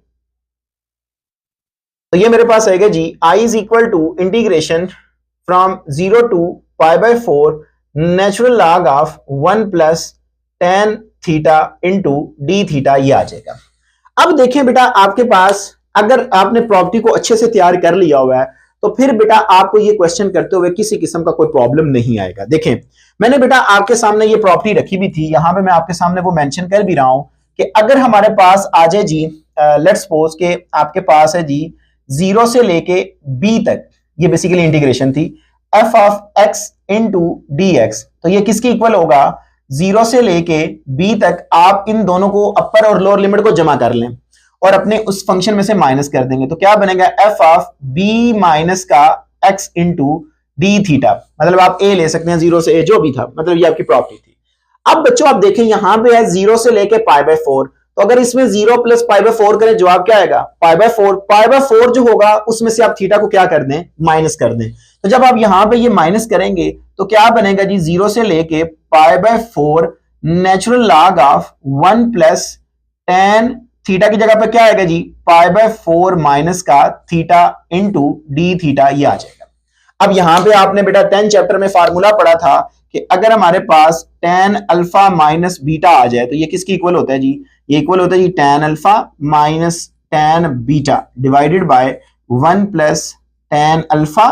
तो ये मेरे पास आएगा जी i is equal to integration from 0 to pi by 4 natural log of 1 plus tan theta into d theta, ये आ जाएगा। अब देखें बेटा आपके पास अगर आपने प्रॉपर्टी को अच्छे से तैयार कर लिया हुआ है तो फिर बेटा आपको ये क्वेश्चन करते हुए किसी किस्म का कोई प्रॉब्लम नहीं आएगा। देखें मैंने बेटा आपके सामने ये प्रॉपर्टी रखी भी थी, यहां पे मैं आपके सामने वो मेंशन कर भी रहा हूं कि अगर हमारे पास आ जाए जी लेट्स सपोज के आपके पास है जी 0 से लेके b तक, ये बेसिकली इंटीग्रेशन थी f of x into dx, तो ये किसकी इक्वल होगा 0 से लेके b तक आप इन दोनों को अपर और लोअर लिमिट को जमा कर लें और अपने उस फंक्शन में से माइनस कर देंगे, तो क्या बनेगा f ऑफ b माइनस का x इंटू डी थीटा, मतलब आप a ले सकते हैं 0 से a जो भी था, मतलब ये आपकी प्रॉपर्टी थी। अब बच्चों आप देखें यहां पे है 0 से लेके पाई बाय 4, तो अगर इसमें 0 प्लस पाई बाय 4 करें जवाब क्या आएगा पाई बाय 4, पाई बाय 4 जो होगा उसमें से आप थीटा को क्या कर दें माइनस कर दें, तो जब आप यहां पे ये माइनस करेंगे तो क्या बनेगा जी 0 से लेके pi by 4 natural log of 1 plus tan theta की जगह पे क्या आएगा जी, पाई बाय 4 माइनस का थीटा इंटू डी थीटा, ये आ जाएगा। अब यहां पे आपने बेटा 10 चैप्टर में फार्मूला पढ़ा था कि अगर हमारे पास tan अल्फा माइनस बीटा आ जाए तो ये किसकी इक्वल होता है जी, ये इक्वल होता है जी tan alpha minus tan beta divided by 1 plus tan alpha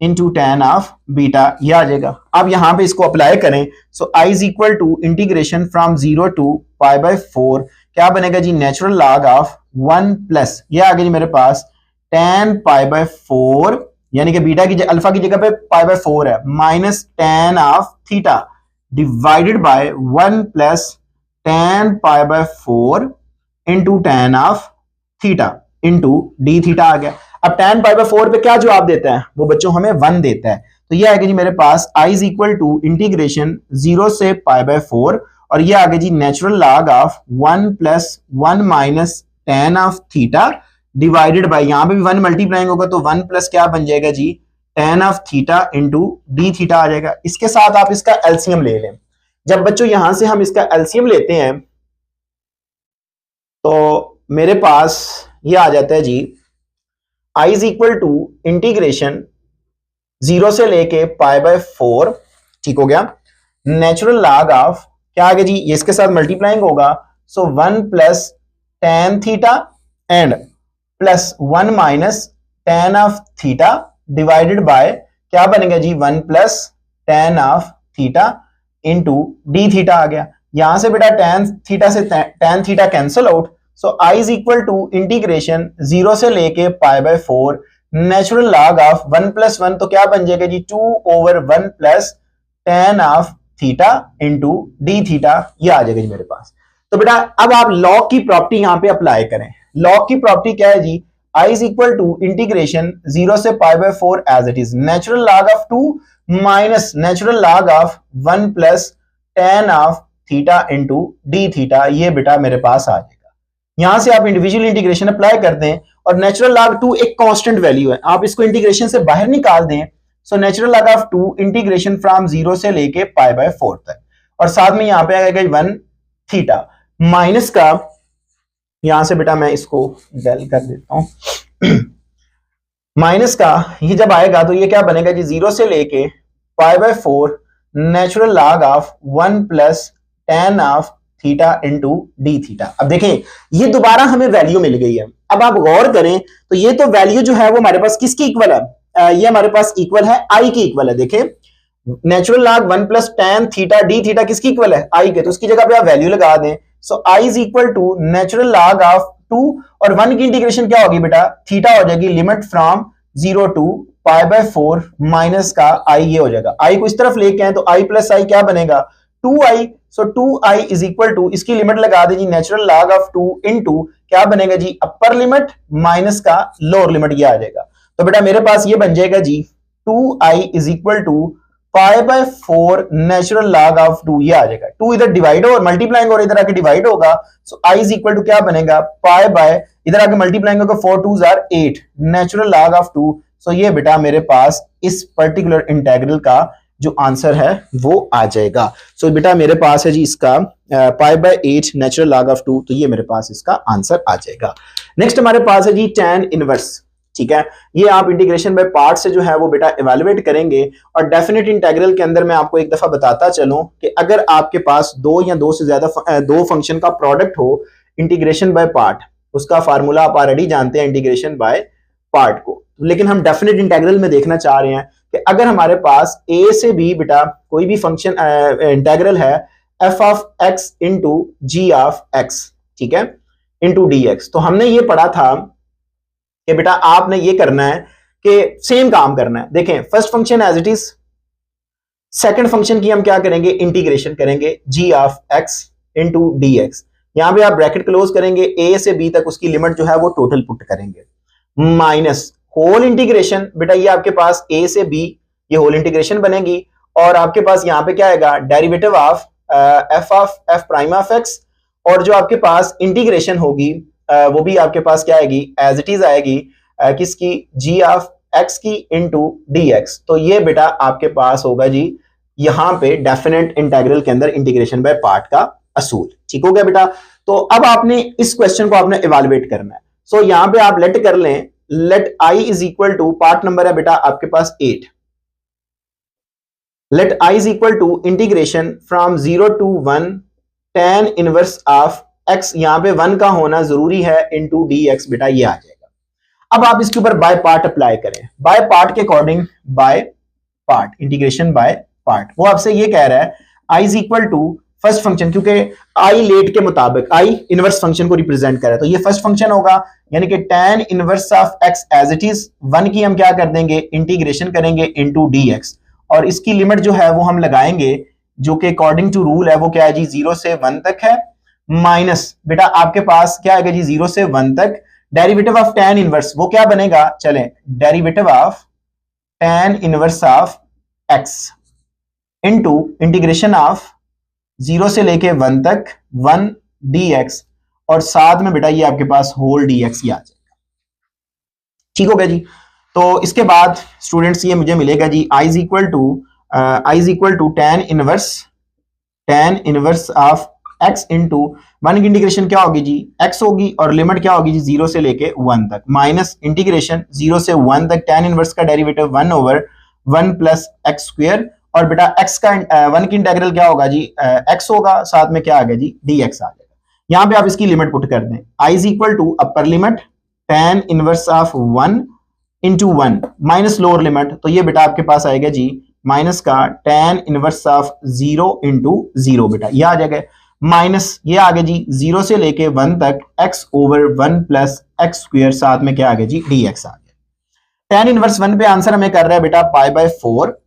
into tan of beta, ये आ जाएगा। अब यहां पे इसको अप्लाई करें, so i is equal to integration from 0 to pi by 4, क्या बनेगा जी, नेचुरल लॉग ऑफ 1 प्लस, ये आ गया जी मेरे पास tan पाई बाय 4, यानी कि बीटा की अल्फा की जगह पे पाई बाय 4 है, minus tan of theta divided by 1 plus tan pi by 4 into tan of theta into d theta आ गया। अब tan पाई बाय 4 पे क्या जवाब देता है, वो बच्चों हमें 1 देता है, तो ये आ गया जी मेरे पास i is equal to integration 0 से पाई बाय 4, और ये आ गया जी natural log of 1 plus 1 minus tan of theta divided by, यहां पे भी 1 मल्टीप्लाइंग होगा तो 1 प्लस क्या बन जाएगा जी, tan of theta into d theta आ जाएगा। इसके साथ आप इसका एलसीएम ले लें। जब बच्चों यहां से हम इसका एलसीएम लेते हैं तो मेरे पास ये आ जाता है जी i is equal to integration 0 से लेके पाई बाय 4, ठीक हो गया, नेचुरल लॉग ऑफ क्या आ गया जी, ये इसके साथ मल्टीप्लाइंग होगा, so 1 plus tan theta and plus 1 minus tan of theta divided by क्या बनेगा जी, 1 plus tan of theta into d theta आ गया। यहां से बेटा tan थीटा से tan theta cancel out, so i is equal to integration 0 से लेके pi by 4 natural log of 1 plus 1, तो क्या बन जाएगा जी 2 over 1 plus tan of theta into d theta, ये आ जाएगा जी मेरे पास। तो बेटा अब आप लॉग की प्रॉपर्टी यहां पे अप्लाई करें। लॉग की प्रॉपर्टी क्या है जी, i is equal to integration 0 से pi by 4 as it is natural log of 2 minus natural log of 1 plus tan of theta into d theta, ये बेटा मेरे पास आ जाएगा। यहां से आप इंडिविजुअल इंटीग्रेशन अप्लाई कर दें, और नेचुरल लॉग 2 एक कांस्टेंट वैल्यू है, आप इसको इंटीग्रेशन से बाहर निकाल दें, so natural log of 2 integration from 0 से लेके पाई बाय 4 तक, और साथ में यहां पे आएगा 1 थीटा माइनस का, यहां से बेटा मैं इसको डेल कर देता हूं माइनस का, ये जब आएगा तो ये क्या बनेगा जी, 0 से लेके pi by 4 natural log of 1 plus tan of theta into d theta. अब देखें ये दोबारा हमें वैल्यू मिल गई है। अब आप गौर करें तो ये तो वैल्यू जो है वो हमारे पास किसकी इक्वल है, ये हमारे पास इक्वल है i की इक्वल है। देखें natural log 1 plus tan theta D theta किसकी इक्वल है, i के, तो उसकी जगह पे आप वैल्यू लगा दें, so i is equal to natural log of 2 और 1 की इंटीग्रेशन क्या होगी बेटा, थीटा हो जाएगी, limit from 0 to pi by 4 minus का i, ये हो जाएगा। i को इस तरफ लेके आए तो i प्लस i क्या बनेगा 2i, so 2i is equal to, इसकी लिमिट लगा दीजिए नेचुरल लॉग ऑफ 2 इनटू क्या बनेगा जी, अपर लिमिट माइनस का लोअर लिमिट, ये आ जाएगा। तो बेटा मेरे पास ये बन जाएगा जी 2i is equal to pi by 4 natural log of 2, ये आ जाएगा। 2 इधर डिवाइड हो और मल्टीप्लाइंग और इधर आके डिवाइड होगा, सो i इज इक्वल टू क्या बनेगा, पाई बाय इधर आके मल्टीप्लाइंग होगा, 4 2s are 8 natural log of 2, so ये बेटा मेरे पास इस पर्टिकुलर इंटीग्रल का जो आंसर है वो आ जाएगा। सो बेटा मेरे पास है जी इसका pi by 8 natural log of 2, तो ये मेरे पास इसका आंसर आ जाएगा। नेक्स्ट हमारे पास है जी tan इनवर्स, ठीक है, ये आप इंटीग्रेशन बाय पार्ट से जो है वो बेटा इवेलुएट करेंगे, और डेफिनेट इंटीग्रल के अंदर मैं आपको एक दफा बताता चलूं कि अगर आपके पास दो या दो से ज्यादा दो फंक्शन का प्रोडक्ट हो इंटीग्रेशन बाय पार्ट, उसका फार्मूला आप ऑलरेडी जानते हैं इंटीग्रेशन बाय पार्ट को, लेकिन हम डेफिनेट इंटीग्रल में देखना चाह रहे हैं कि अगर हमारे पास a से b बेटा कोई भी फंक्शन इंटीग्रल है f of x into g of x, ठीक है, इंटू dx, तो हमने ये पढ़ा था कि बेटा आपने ये करना है कि सेम काम करना है। देखें first function as it is, second function की हम क्या करेंगे, इंटीग्रेशन करेंगे g of x into dx, यहां पे आप ब्रैकेट क्लोज करेंगे, a से b तक उसकी लिमिट जो है वो टोटल पुट करेंगे, माइनस होल इंटीग्रेशन, बेटा ये आपके पास a से b ये होल इंटीग्रेशन बनेगी, और आपके पास यहाँ पे क्या आएगा, derivative of f of f prime of x, और जो आपके पास इंटीग्रेशन होगी वो भी आपके पास क्या आएगी, एज इट इज आएगी, किसकी, g ऑफ x की इंटू dx, तो ये बेटा आपके पास होगा जी यहाँ पे डेफिनेट इंटीग्रल के अंदर इंटीग्रेशन बाय पार्ट का असूल, ठीक हो गया बेटा। तो अब आपने इस क्वेश्चन को आपने इवेलुएट करना है। सो यहां पे आप लेट कर लें, let i is equal to, part number है बेटा आपके पास 8, let i is equal to integration from 0 to 1 tan inverse of x, यहां पे 1 का होना जरूरी है, इनटू dx, बेटा ये आ जाएगा। अब आप इसके ऊपर बाय पार्ट अप्लाई करें, बाय पार्ट के according, by part, integration by part. वो आपसे ये कह रहा है i is equal to first function, क्योंकि i लेट के मुताबिक i इनवर्स फंक्शन को रिप्रेजेंट कर रहा है, तो ये फर्स्ट फंक्शन होगा, यानी कि tan inverse of x as it is 1 की हम क्या कर देंगे, इंटीग्रेशन करेंगे इनटू dx, और इसकी लिमिट जो है वो हम लगाएंगे, जो कि अकॉर्डिंग टू रूल है वो क्या है जी, 0 से 1 तक है, माइनस बेटा आपके पास क्या आएगा जी, 0 से 1 तक, डेरिवेटिव ऑफ tan इनवर्स वो क्या बनेगा, चलें, derivative of tan inverse of x into integration of 0 से लेके 1 तक 1 dx, और साथ में बेटा ये आपके पास होल dx ही आ जाएगा। ठीक हो गया जी। तो इसके बाद स्टूडेंट्स ये मुझे मिलेगा जी i is equal to tan inverse of x into 1 की इंटीग्रेशन क्या होगी जी, x होगी, और लिमिट क्या होगी जी, 0 से लेके 1 तक, माइनस इंटीग्रेशन 0 से 1 तक tan इनवर्स का derivative 1 over 1 plus x square, और बेटा x का 1 की इंटीग्रल क्या होगा जी, x होगा, साथ में क्या आ गया जी, dx आ जाएगा। यहां पे आप इसकी लिमिट पुट कर दें, i is equal to upper limit tan inverse of 1 into 1 minus lower limit, तो ये बेटा आपके पास आएगा जी माइनस का tan इनवर्स ऑफ 0 इंटू 0, बेटा ये आ जाएगा, माइनस ये आ गया जी 0 से लेके 1 तक x over 1 plus x square, साथ में क्या आ गया जी, dx आ गया। tan इनवर्स 1 पे आंसर हमें कर रहा है बेटा पाई बाय 4,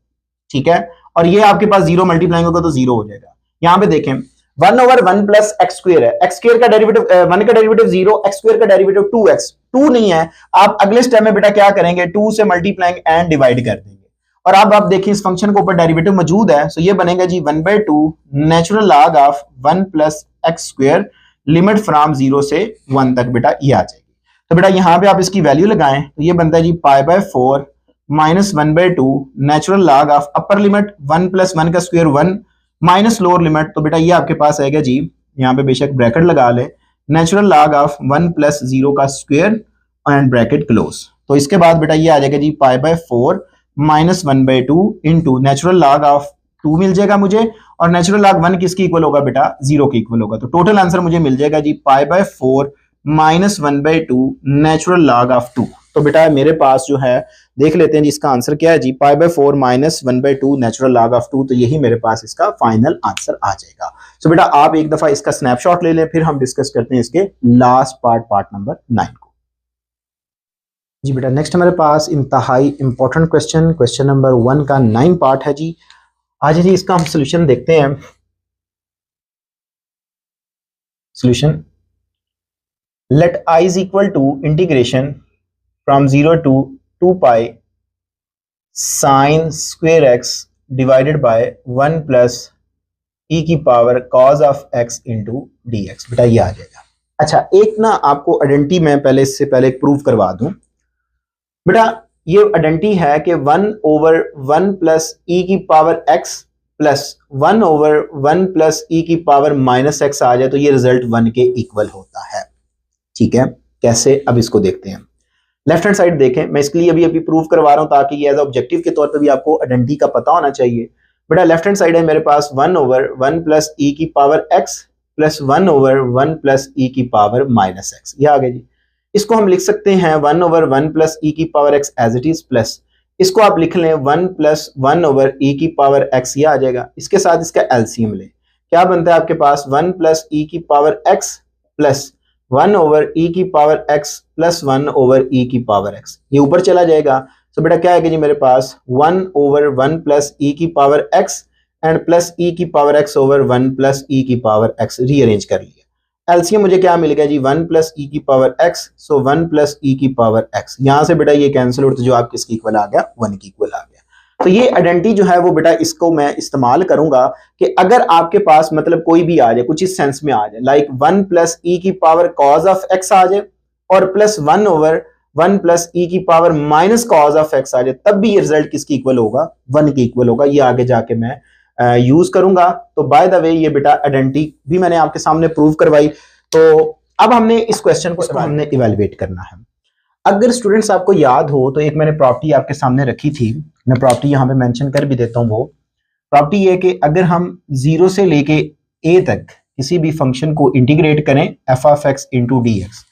ठीक है, और ये आपके पास 0 मल्टीप्लाइंग होगा तो 0 हो जाएगा। यहां पे देखें 1 ओवर 1 प्लस एक्स स्क्वायर है, एक्स स्क्वायर का डेरिवेटिव 1 का डेरिवेटिव 0, एक्स स्क्वायर का डेरिवेटिव 2x, 2 नहीं है, आप अगले स्टेप में बेटा क्या करेंगे, 2 से मल्टीप्लाइंग एंड डिवाइड कर देंगे, और अब आप देखिए इस फंक्शन के ऊपर डेरिवेटिव मौजूद है, सो ये बनेगा जी 1/2 natural log of 1 plus x square, limit from 0 से 1 तक, बेटा ये आ जाएगी। तो बेटा यहां पे आप इसकी वैल्यू लगाएं, तो ये बनता है जी pi by 4 minus 1/2 natural log of upper limit 1 plus 1 का स्क्वायर 1 माइनस लोअर लिमिट, तो बेटा ये आपके पास आएगा जी, यहाँ पे बेशक ब्रैकेट लगा ले, नेचुरल लॉग ऑफ 1 प्लस 0 का स्क्वायर एंड ब्रैकेट क्लोज। तो इसके बाद बेटा ये आ जाएगा जी pi by 4 minus 1/2 into natural log of 2 मिल जाएगा मुझे, और नेचुरल लॉग 1 किसकी इक्वल होगा बेटा, 0 के इक्वल होगा, तो टोटल आंसर मुझे मिल जाएगा जी pi by 4 minus 1/2 natural log of 2। तो बेटा मेरे पास जो है देख लेते हैं जी इसका आंसर क्या है जी, pi by 4 minus 1/2 natural log of 2, तो यही मेरे पास इसका फाइनल आंसर आ जाएगा। सो बेटा आप एक दफा इसका स्नैपशॉट ले लें, फिर हम डिस्कस करते हैं इसके लास्ट पार्ट नंबर 9 को। जी बेटा नेक्स्ट हमारे पास इंतहाई इंपॉर्टेंट क्वेश्चन नंबर 1 का 9 पार्ट है जी। आज जी इसका हम सोल्यूशन देखते हैं। Solution, let i is equal to integration from 0 to 2 pi sin square x divided by 1 plus e की power cos of x into dx, बेटा ये आ जाएगा। अच्छा एक ना आपको आइडेंटिटी मैं पहले इससे पहले प्रूव करवा दूं बेटा, ये आइडेंटिटी है कि 1 ओवर 1 प्लस e की power x plus 1 over 1 plus e की पावर माइनस x आ जाए तो ये रिजल्ट 1 के इक्वल होता है। ठीक है, कैसे, अब इसको देखते हैं। लेफ्ट हैंड साइड देखें, मैं इसके लिए अभी प्रूव करवा रहा हूं ताकि ये एज ऑब्जेक्टिव के तौर पे भी आपको आइडेंटिटी का पता होना चाहिए। बेटा लेफ्ट हैंड साइड है मेरे पास 1 ओवर 1 प्लस ई की power x plus 1 over 1 plus e की पावर माइनस x, ये आ गया जी। इसको हम लिख सकते हैं 1 ओवर 1 प्लस ई की power x as it is, plus इसको आप लिख लें 1 प्लस 1 ओवर ई की पावर x, ये आ जाएगा। इसके साथ इसका एलसीएम लें, क्या बनता है आपके पास 1 प्लस ई की power x plus 1 over e की power x plus 1 over e की पावर x, ये ऊपर चला जाएगा। तो बेटा क्या आएगा जी मेरे पास 1 ओवर 1 प्लस e की power x and plus e की power x over 1 plus e की पावर x, रीअरेंज कर लिया। एलसीएम मुझे क्या मिलेगा जी 1 प्लस e की पावर x, सो 1 प्लस e की पावर x, यहां से बेटा ये कैंसिल हो, तो जो आपके इसकी इक्वल आ गया 1 की इक्वल आ गया। तो ये आइडेंटिटी जो है वो बेटा इसको मैं इस्तेमाल करूंगा कि अगर आपके पास मतलब कोई भी आ जाए, कुछ इस सेंस में आ जाए, लाइक 1 प्लस ई की पावर कॉज ऑफ एक्स आ जाए और प्लस 1 ओवर 1 प्लस ई की power minus cos of x आ जाए, तब भी ये रिजल्ट किसकी इक्वल होगा, 1 के इक्वल होगा। ये आगे जाके मैं यूज करूंगा। तो बाय द वे ये बेटा आइडेंटिटी भी मैंने आपके सामने प्रूव करवाई। तो अब हमने इस क्वेश्चन को हमने इवेलुएट करना है। अगर स्टूडेंट्स आपको याद हो तो एक मैंने प्रॉपर्टी आपके सामने रखी थी, मैं प्रॉपर्टी यहाँ पे मेंशन कर भी देता हूँ। वो प्रॉपर्टी ये कि अगर हम 0 से लेके a तक किसी भी फंक्शन को इंटीग्रेट करें f of x into d x,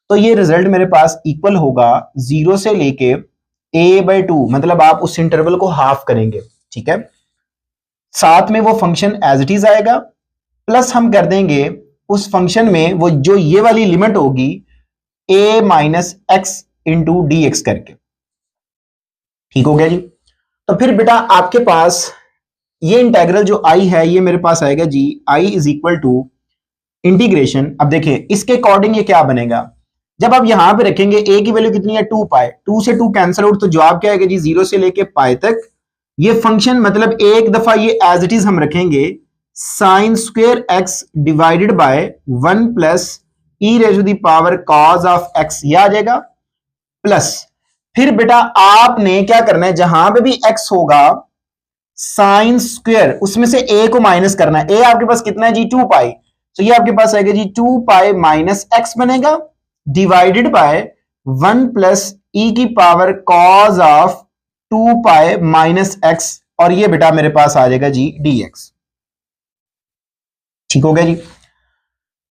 तो ये रिजल्ट मेरे पास इक्वल होगा 0 से लेके a/2, मतलब आप उस इंटरवल को हाफ करेंगे, ठीक है। साथ में वो फंक्शन एज इट इज आएगा, प्लस हम कर देंगे उस फंक्शन में वो जो ये वाली लिमिट होगी a minus x into d x करके, ठीक हो गया जी। तो फिर बेटा आपके पास ये इंटेग्रल जो i है ये मेरे पास आएगा जी i is equal to integration. अब देखिए इसके अकॉर्डिंग ये क्या बनेगा, जब आप यहां पे रखेंगे a की वैल्यू कितनी है 2 पाई, 2 से 2 कैंसिल आउट, तो जवाब क्या आएगा जी 0 से लेके पाई तक ये फंक्शन, मतलब एक दफा ये एज इट इज हम रखेंगे sine square x divided by 1 plus e raise to the power cos of x, ये आ जाएगा। प्लस फिर बेटा आपने क्या करना है, जहां पे भी x होगा साइन स्क्वेयर उसमें से a को माइनस करना है। a आपके पास कितना है जी 2 पाई, तो ये आपके पास आएगा जी 2 पाई माइनस एक्स बनेगा डिवाइडेड बाय 1 प्लस ई की power cos of 2 pi minus x, और ये बेटा मेरे पास आ जाएगा जी dx, ठीक हो गया जी।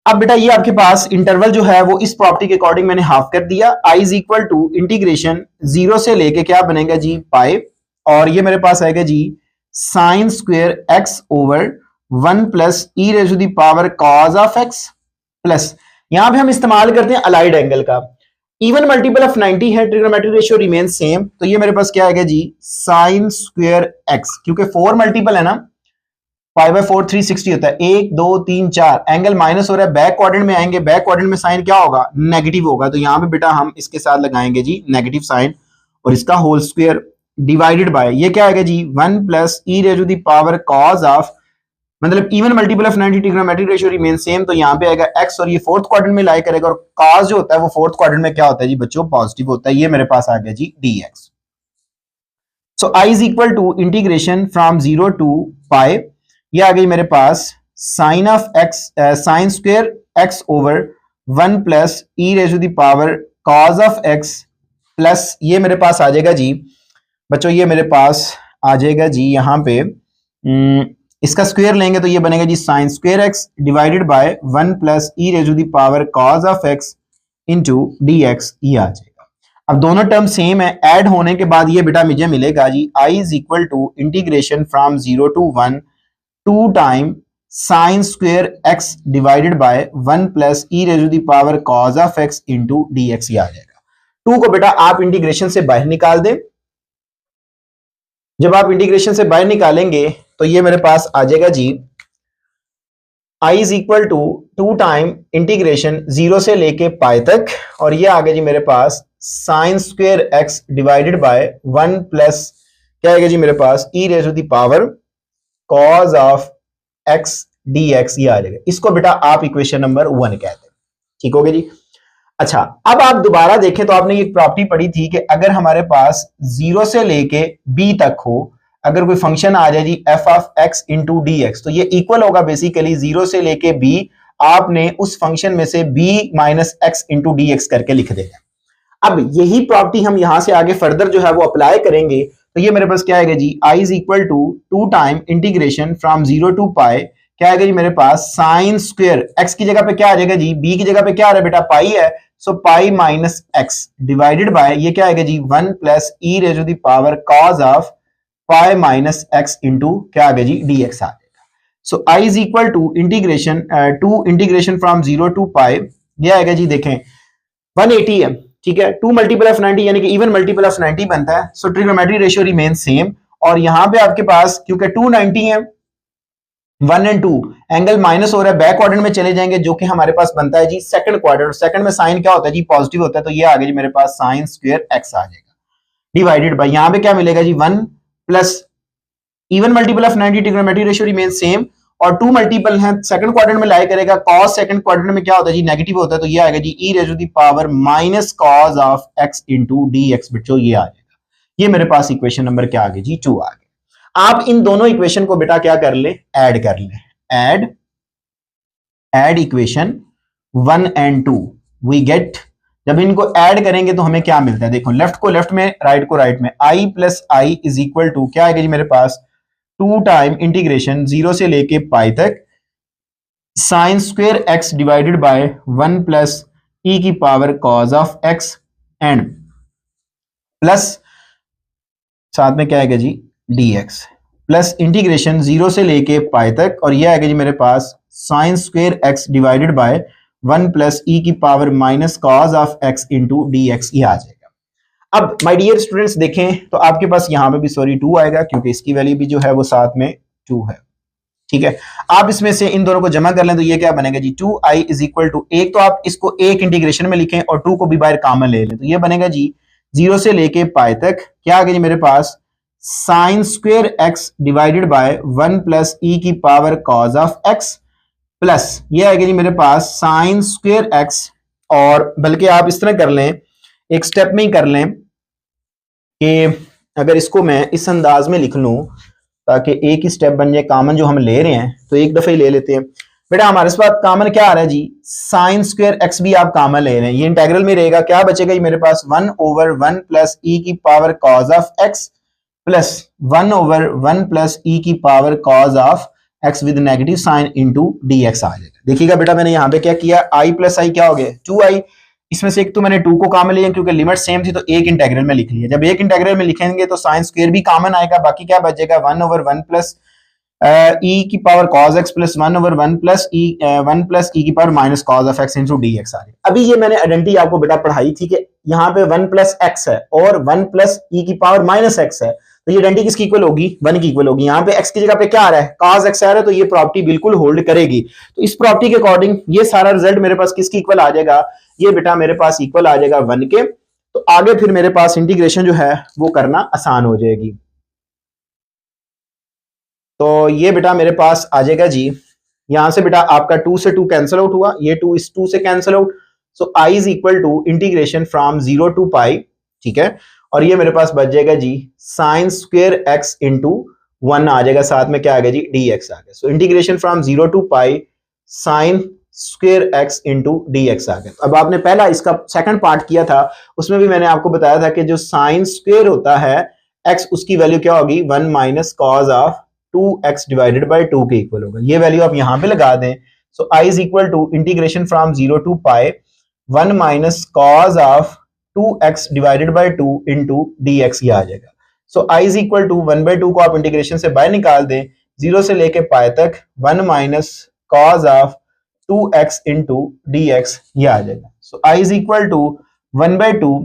अब बेटा ये आपके पास इंटरवल जो है वो इस प्रॉपर्टी के अकॉर्डिंग मैंने हाफ कर दिया, i is equal to integration 0 से लेके क्या बनेगा जी पाई, और ये मेरे पास आएगा जी sine square x over 1 plus e raise to the power cos of x, plus यहां पे हम इस्तेमाल करते हैं अलाइड एंगल का, इवन मल्टीपल ऑफ 90 है, ट्रिग्नोमेट्रिक रेशियो रिमेन सेम, तो ये मेरे पास क्या आएगा जी साइन स्क्वेयर एक्स, क्योंकि 4 मल्टीपल है ना, 5/4 360 होता है, 1 2 3 4, एंगल माइनस हो रहा है, बैक क्वाड्रेंट में आएंगे, बैक क्वाड्रेंट में साइन क्या होगा नेगेटिव होगा, तो यहां पे बेटा हम इसके साथ लगाएंगे जी नेगेटिव साइन, और इसका होल स्क्वायर डिवाइडेड बाय ये क्या आएगा जी 1 plus e raise to the power cos of, मतलब even multiple of 90 trigonometric ratio remain same, तो यहाँ पे आएगा x, और ये फोर्थ क्वाड्रेंट में लाई करेगा, और cos जो होता है वो फोर्थ क्वाड्रेंट में क्या होता है जी बच्चों पॉजिटिव होता है, ये मेरे पास आ गया जी dx। So i is equal to integration from 0 to pi, ये आ गई मेरे पास sine of x, sine square x over 1 plus e raise to the power cos of x, plus ये मेरे पास आ जाएगा जी बच्चों, ये मेरे पास आ जाएगा जी यहाँ पे इसका स्क्वायर लेंगे तो ये बनेगा जी sine square x divided by 1 plus e raise to the power cos of x into d x, ये आ जाएगा। अब दोनों टर्म सेम है, ऐड होने के बाद ये बेटा मुझे मिलेगा जी i is equal to integration from 0 to 1 2 time sine square x divided by 1 plus e raise to the power cos of x into d x, ये आ जाएगा। 2 को बेटा आप इंटीग्रेशन से बाहर निकाल दें, जब आप इंटीग्रेशन से बाहर निकालेंगे तो ये मेरे पास आ जाएगा जी i is equal to 2 time integration 0 से लेके पाई तक, और ये आ गया जी मेरे पास sine square x divided by 1 plus क्या आएगा जी मेरे पास e raise to the power cos of x d x, ये आ जाएगा। इसको बेटा आप इक्वेशन नंबर 1 कहते हैं, ठीक हो गया जी। अच्छा अब आप दोबारा देखें तो आपने एक प्रॉपर्टी पढ़ी थी कि अगर हमारे पास 0 से लेके b तक हो, अगर कोई फंक्शन आ जाए जी f of x into d x, तो ये इक्वल होगा बेसिकली 0 से लेके b, आपने उस फंक्शन में से b minus x into d x करके लिख देगा। अब यही प्रॉपर्टी हम यहां से आगे फर्दर जो है वो अप्लाई करेंगे, तो ये मेरे पास क्या आएगा जी i is equal to 2 time integration from 0 to pi, क्या आएगा जी मेरे पास साइन स्क्वेयर x की जगह पे क्या आ जाएगा जी b की जगह पे क्या आ रहा है बेटा पाई है, so pi minus x divided by ये क्या आएगा जी 1 plus e raise to the power cos of pi minus x into क्या आ गया जी dx आ जाएगा। So i is equal to integration from 0 to pi, ये आएगा जी देखें 180 है, ठीक है, 2 मल्टीपल ऑफ 90 यानी कि इवन मल्टीपल ऑफ 90 बनता है, सो ट्रिग्नोमेट्रिक रेशियो रिमेन सेम, और यहां पे आपके पास क्योंकि 290 है 1 एंड 2 एंगल माइनस हो रहा है, बैक क्वाड्रेंट में चले जाएंगे जो कि हमारे पास बनता है जी सेकंड क्वाड्रेंट, सेकंड में साइन क्या होता है जी पॉजिटिव होता है, तो ये आ गया जी मेरे पास साइन स्क्वायर एक्स आ जाएगा डिवाइडेड बाय यहां पे क्या मिलेगा जी 1 plus even multiple of 90 trigonometric ratio remain same, और 2 मल्टीपल है सेकंड क्वाड्रेंट में लाई करेगा, cos सेकंड क्वाड्रेंट में क्या होता है जी नेगेटिव होता है, तो ये आएगा जी e raise to the power minus cos of x into dx, बच्चों ये आ जाएगा। ये मेरे पास इक्वेशन नंबर क्या आ गई जी 2 आ गई। आप इन दोनों इक्वेशन को बेटा क्या कर ले ऐड कर ले, add equation 1 and 2 we get, जब इनको ऐड करेंगे तो हमें क्या मिलता है, देखो लेफ्ट को लेफ्ट में, राइट को राइट में, i प्लस आई इज इक्वल टू क्या आएगा जी मेरे पास 2 टाइम इंटीग्रेशन 0 से लेके पाई तक sine square x divided by 1 plus e की power cos of x and plus साथ में क्या आएगा जी dx प्लस इंटीग्रेशन 0 से लेके पाई तक, और ये आएगा जी मेरे पास sine square x divided by 1 plus e की power minus cos of x into d x, ये आ जाएगा। अब माय डियर स्टूडेंट्स देखें तो आपके पास यहां पे भी सॉरी 2 आएगा, क्योंकि इसकी वैल्यू भी जो है वो साथ में 2 है, ठीक है। आप इसमें से इन दोनों को जमा कर लें तो ये क्या बनेगा जी 2i इज इक्वल टू, एक तो आप इसको एक इंटीग्रेशन में लिखें और 2 को भी बाहर कॉमन ले लें, तो ये बनेगा जी 0 से लेके पाई तक क्या आ गया जी मेरे पास sine square x divided by 1 plus e की power cos of x plus ये आएगा जी मेरे पास साइन स्क्वेयर x, और बल्कि आप इस तरह कर लें, एक स्टेप में ही कर लें कि अगर इसको मैं इस अंदाज में लिख लूं ताकि एक ही स्टेप बन जाए, कॉमन जो हम ले रहे हैं तो एक दफे ही ले लेते हैं। बेटा हमारे पास कॉमन क्या आ रहा है जी साइन स्क्वेयर x भी आप कॉमन ले रहे हैं, ये इंटीग्रल में रहेगा, क्या बचेगा जी मेरे पास 1 ओवर 1 प्लस ई की power cos of x plus 1 over 1 plus e की power cos of x with negative sign into d x आ जाएगा। देखिएगा बेटा मैंने यहाँ पे क्या किया, i प्लस आई क्या हो गया 2i, इसमें से एक तो मैंने 2 को कॉमन लिया क्योंकि लिमिट सेम थी तो एक इंटीग्रल में लिख लिया, जब एक इंटीग्रल में लिखेंगे तो साइन स्क्वायर भी कॉमन आएगा, बाकी क्या बचेगा 1 ओवर 1 प्लस ई की power cos x plus 1 over 1 plus e की power minus cos of x into d x आ रही। अभी ये मैंने आइडेंटिटी आपको बेटा पढ़ाई थी कि यहाँ पे 1 प्लस x है और 1 प्लस ई की पावर माइनस x है, तो ये आइडेंटिटी किसकी इक्वल होगी 1 की इक्वल होगी। यहाँ पे x की जगह पे क्या आ रहा है cos x आ रहा है, तो ये प्रॉपर्टी बिल्कुल होल्ड करेगी। तो इस प्रॉपर्टी के अकॉर्डिंग ये सारा रिजल्ट मेरे पास किसकी इक्वल आ जाएगा, ये बेटा मेरे पास इक्वल आ जाएगा 1 के। तो आगे फिर मेरे पास इंटीग्रेशन जो है वो करना आसान हो जाएगी। तो ये बेटा मेरे पास आ जाएगा जी, यहां से बेटा आपका 2 से 2 कैंसिल आउट हुआ, ये 2 इस 2 से cancel out, so i is equal to integration from 0 to pi, ठीक है। और ये मेरे पास बच जाएगा जी साइन स्क्वेयर x इंटू 1 आ जाएगा, साथ में क्या आ गया जी dx आ गया। So integration from 0 to pi sine square x into dx आ गया। अब आपने पहला इसका सेकंड पार्ट किया था, उसमें भी मैंने आपको बताया था कि जो साइन स्क्वेयर होता है x उसकी वैल्यू क्या होगी 1 minus cos of 2x divided by 2 के इक्वल होगा, ये वैल्यू आप यहां पे लगा दें। So i is equal to integration from 0 to pi 1 minus cos of 2x divided by 2 into dx ये आ जाएगा। So i is equal to 1/2 को आप इंटीग्रेशन से बाहर निकाल दें, 0 से लेके पाई तक 1 minus cos of 2x into dx ये आ जाएगा। So i is equal to 1/2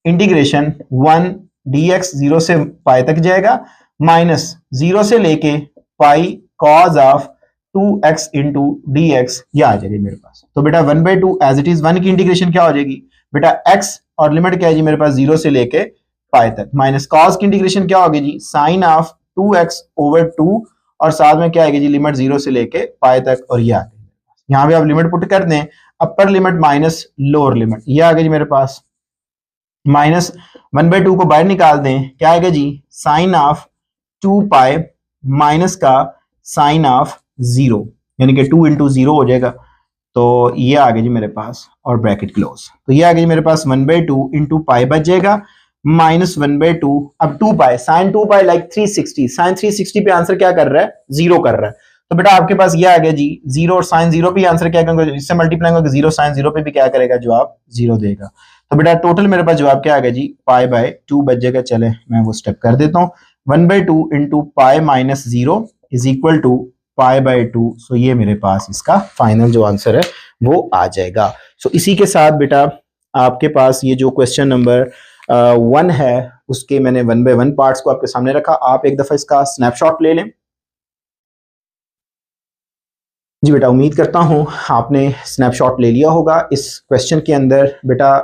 integration 1 dx 0 से पाई तक जाएगा माइनस 0 से लेके pi cos of 2x into dx ये आ जाएगी मेरे पास। तो बेटा 1/2 एज इट इज 1 की इंटीग्रेशन क्या हो जाएगी बेटा x, और लिमिट क्या है जी मेरे पास 0 से लेके पाई तक, माइनस कॉस की इंटीग्रेशन क्या होगी जी साइन ऑफ 2x ओवर 2, और साथ में क्या आएगी जी लिमिट 0 से लेके पाई तक, और ये आ गई। यहाँ पे आप लिमिट पुट कर दें, upper limit minus lower limit, ये आ गई जी मेरे पास माइनस 1/2 को बाहर निकाल दें, क्या आएगा जी साइन ऑफ 2 पाई माइनस का साइन ऑफ 0, यानी कि 2 इंटू 0 हो जाएगा। तो ये आ गया जी मेरे पास और ब्रैकेट क्लोज, तो ये आ गया जी मेरे पास 1/2 इंटू पाई बच जाएगा माइनस 1/2, अब 2 पाई साइन 2 पाई लाइक 360, साइन 360 पे आंसर क्या कर रहा है 0 कर रहा है, तो बेटा आपके पास ये आ गया जी 0, और साइन 0 पे आंसर क्या करेंगे, इससे मल्टीप्लाई होगा 0 साइन 0 पे भी क्या करेगा जवाब 0 देगा। तो बेटा टोटल मेरे पास जवाब क्या आ गया जी पाई बाय 2 बच जाएगा। चले मैं वो स्टेप कर देता हूँ, 1/2 into pi minus 0 is equal to pi by 2। So ये मेरे पास इसका फाइनल जो आंसर है वो आ जाएगा। सो इसी के साथ बेटा आपके पास ये जो क्वेश्चन नंबर 1 है उसके मैंने 1 बाय 1 पार्ट्स को आपके सामने रखा, आप एक दफा इसका स्नैपशॉट ले लें। जी बेटा उम्मीद करता हूँ आपने स्नैपशॉट ले लिया होगा। इस क्वेश्चन के अंदर बेटा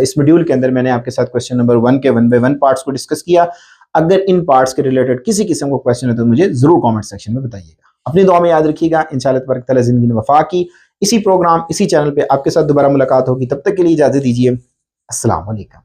इस मॉड्यूल के अंदर मैंने आपके साथ क्वेश्चन नंबर 1 के 1 बाय 1 पार्ट्स को डिस्कस किया। अगर इन पार्ट्स के रिलेटेड किसी किस्म को क्वेश्चन है तो मुझे जरूर कमेंट सेक्शन में बताइएगा। अपनी दुआ में याद रखिएगा, इंशाअल्लाह तबारक तआला जिंदगी में वफा की इसी प्रोग्राम इसी चैनल पे आपके साथ दोबारा मुलाकात होगी। तब तक के लिए इजाजत दीजिए। अस्सलाम वालेकुम।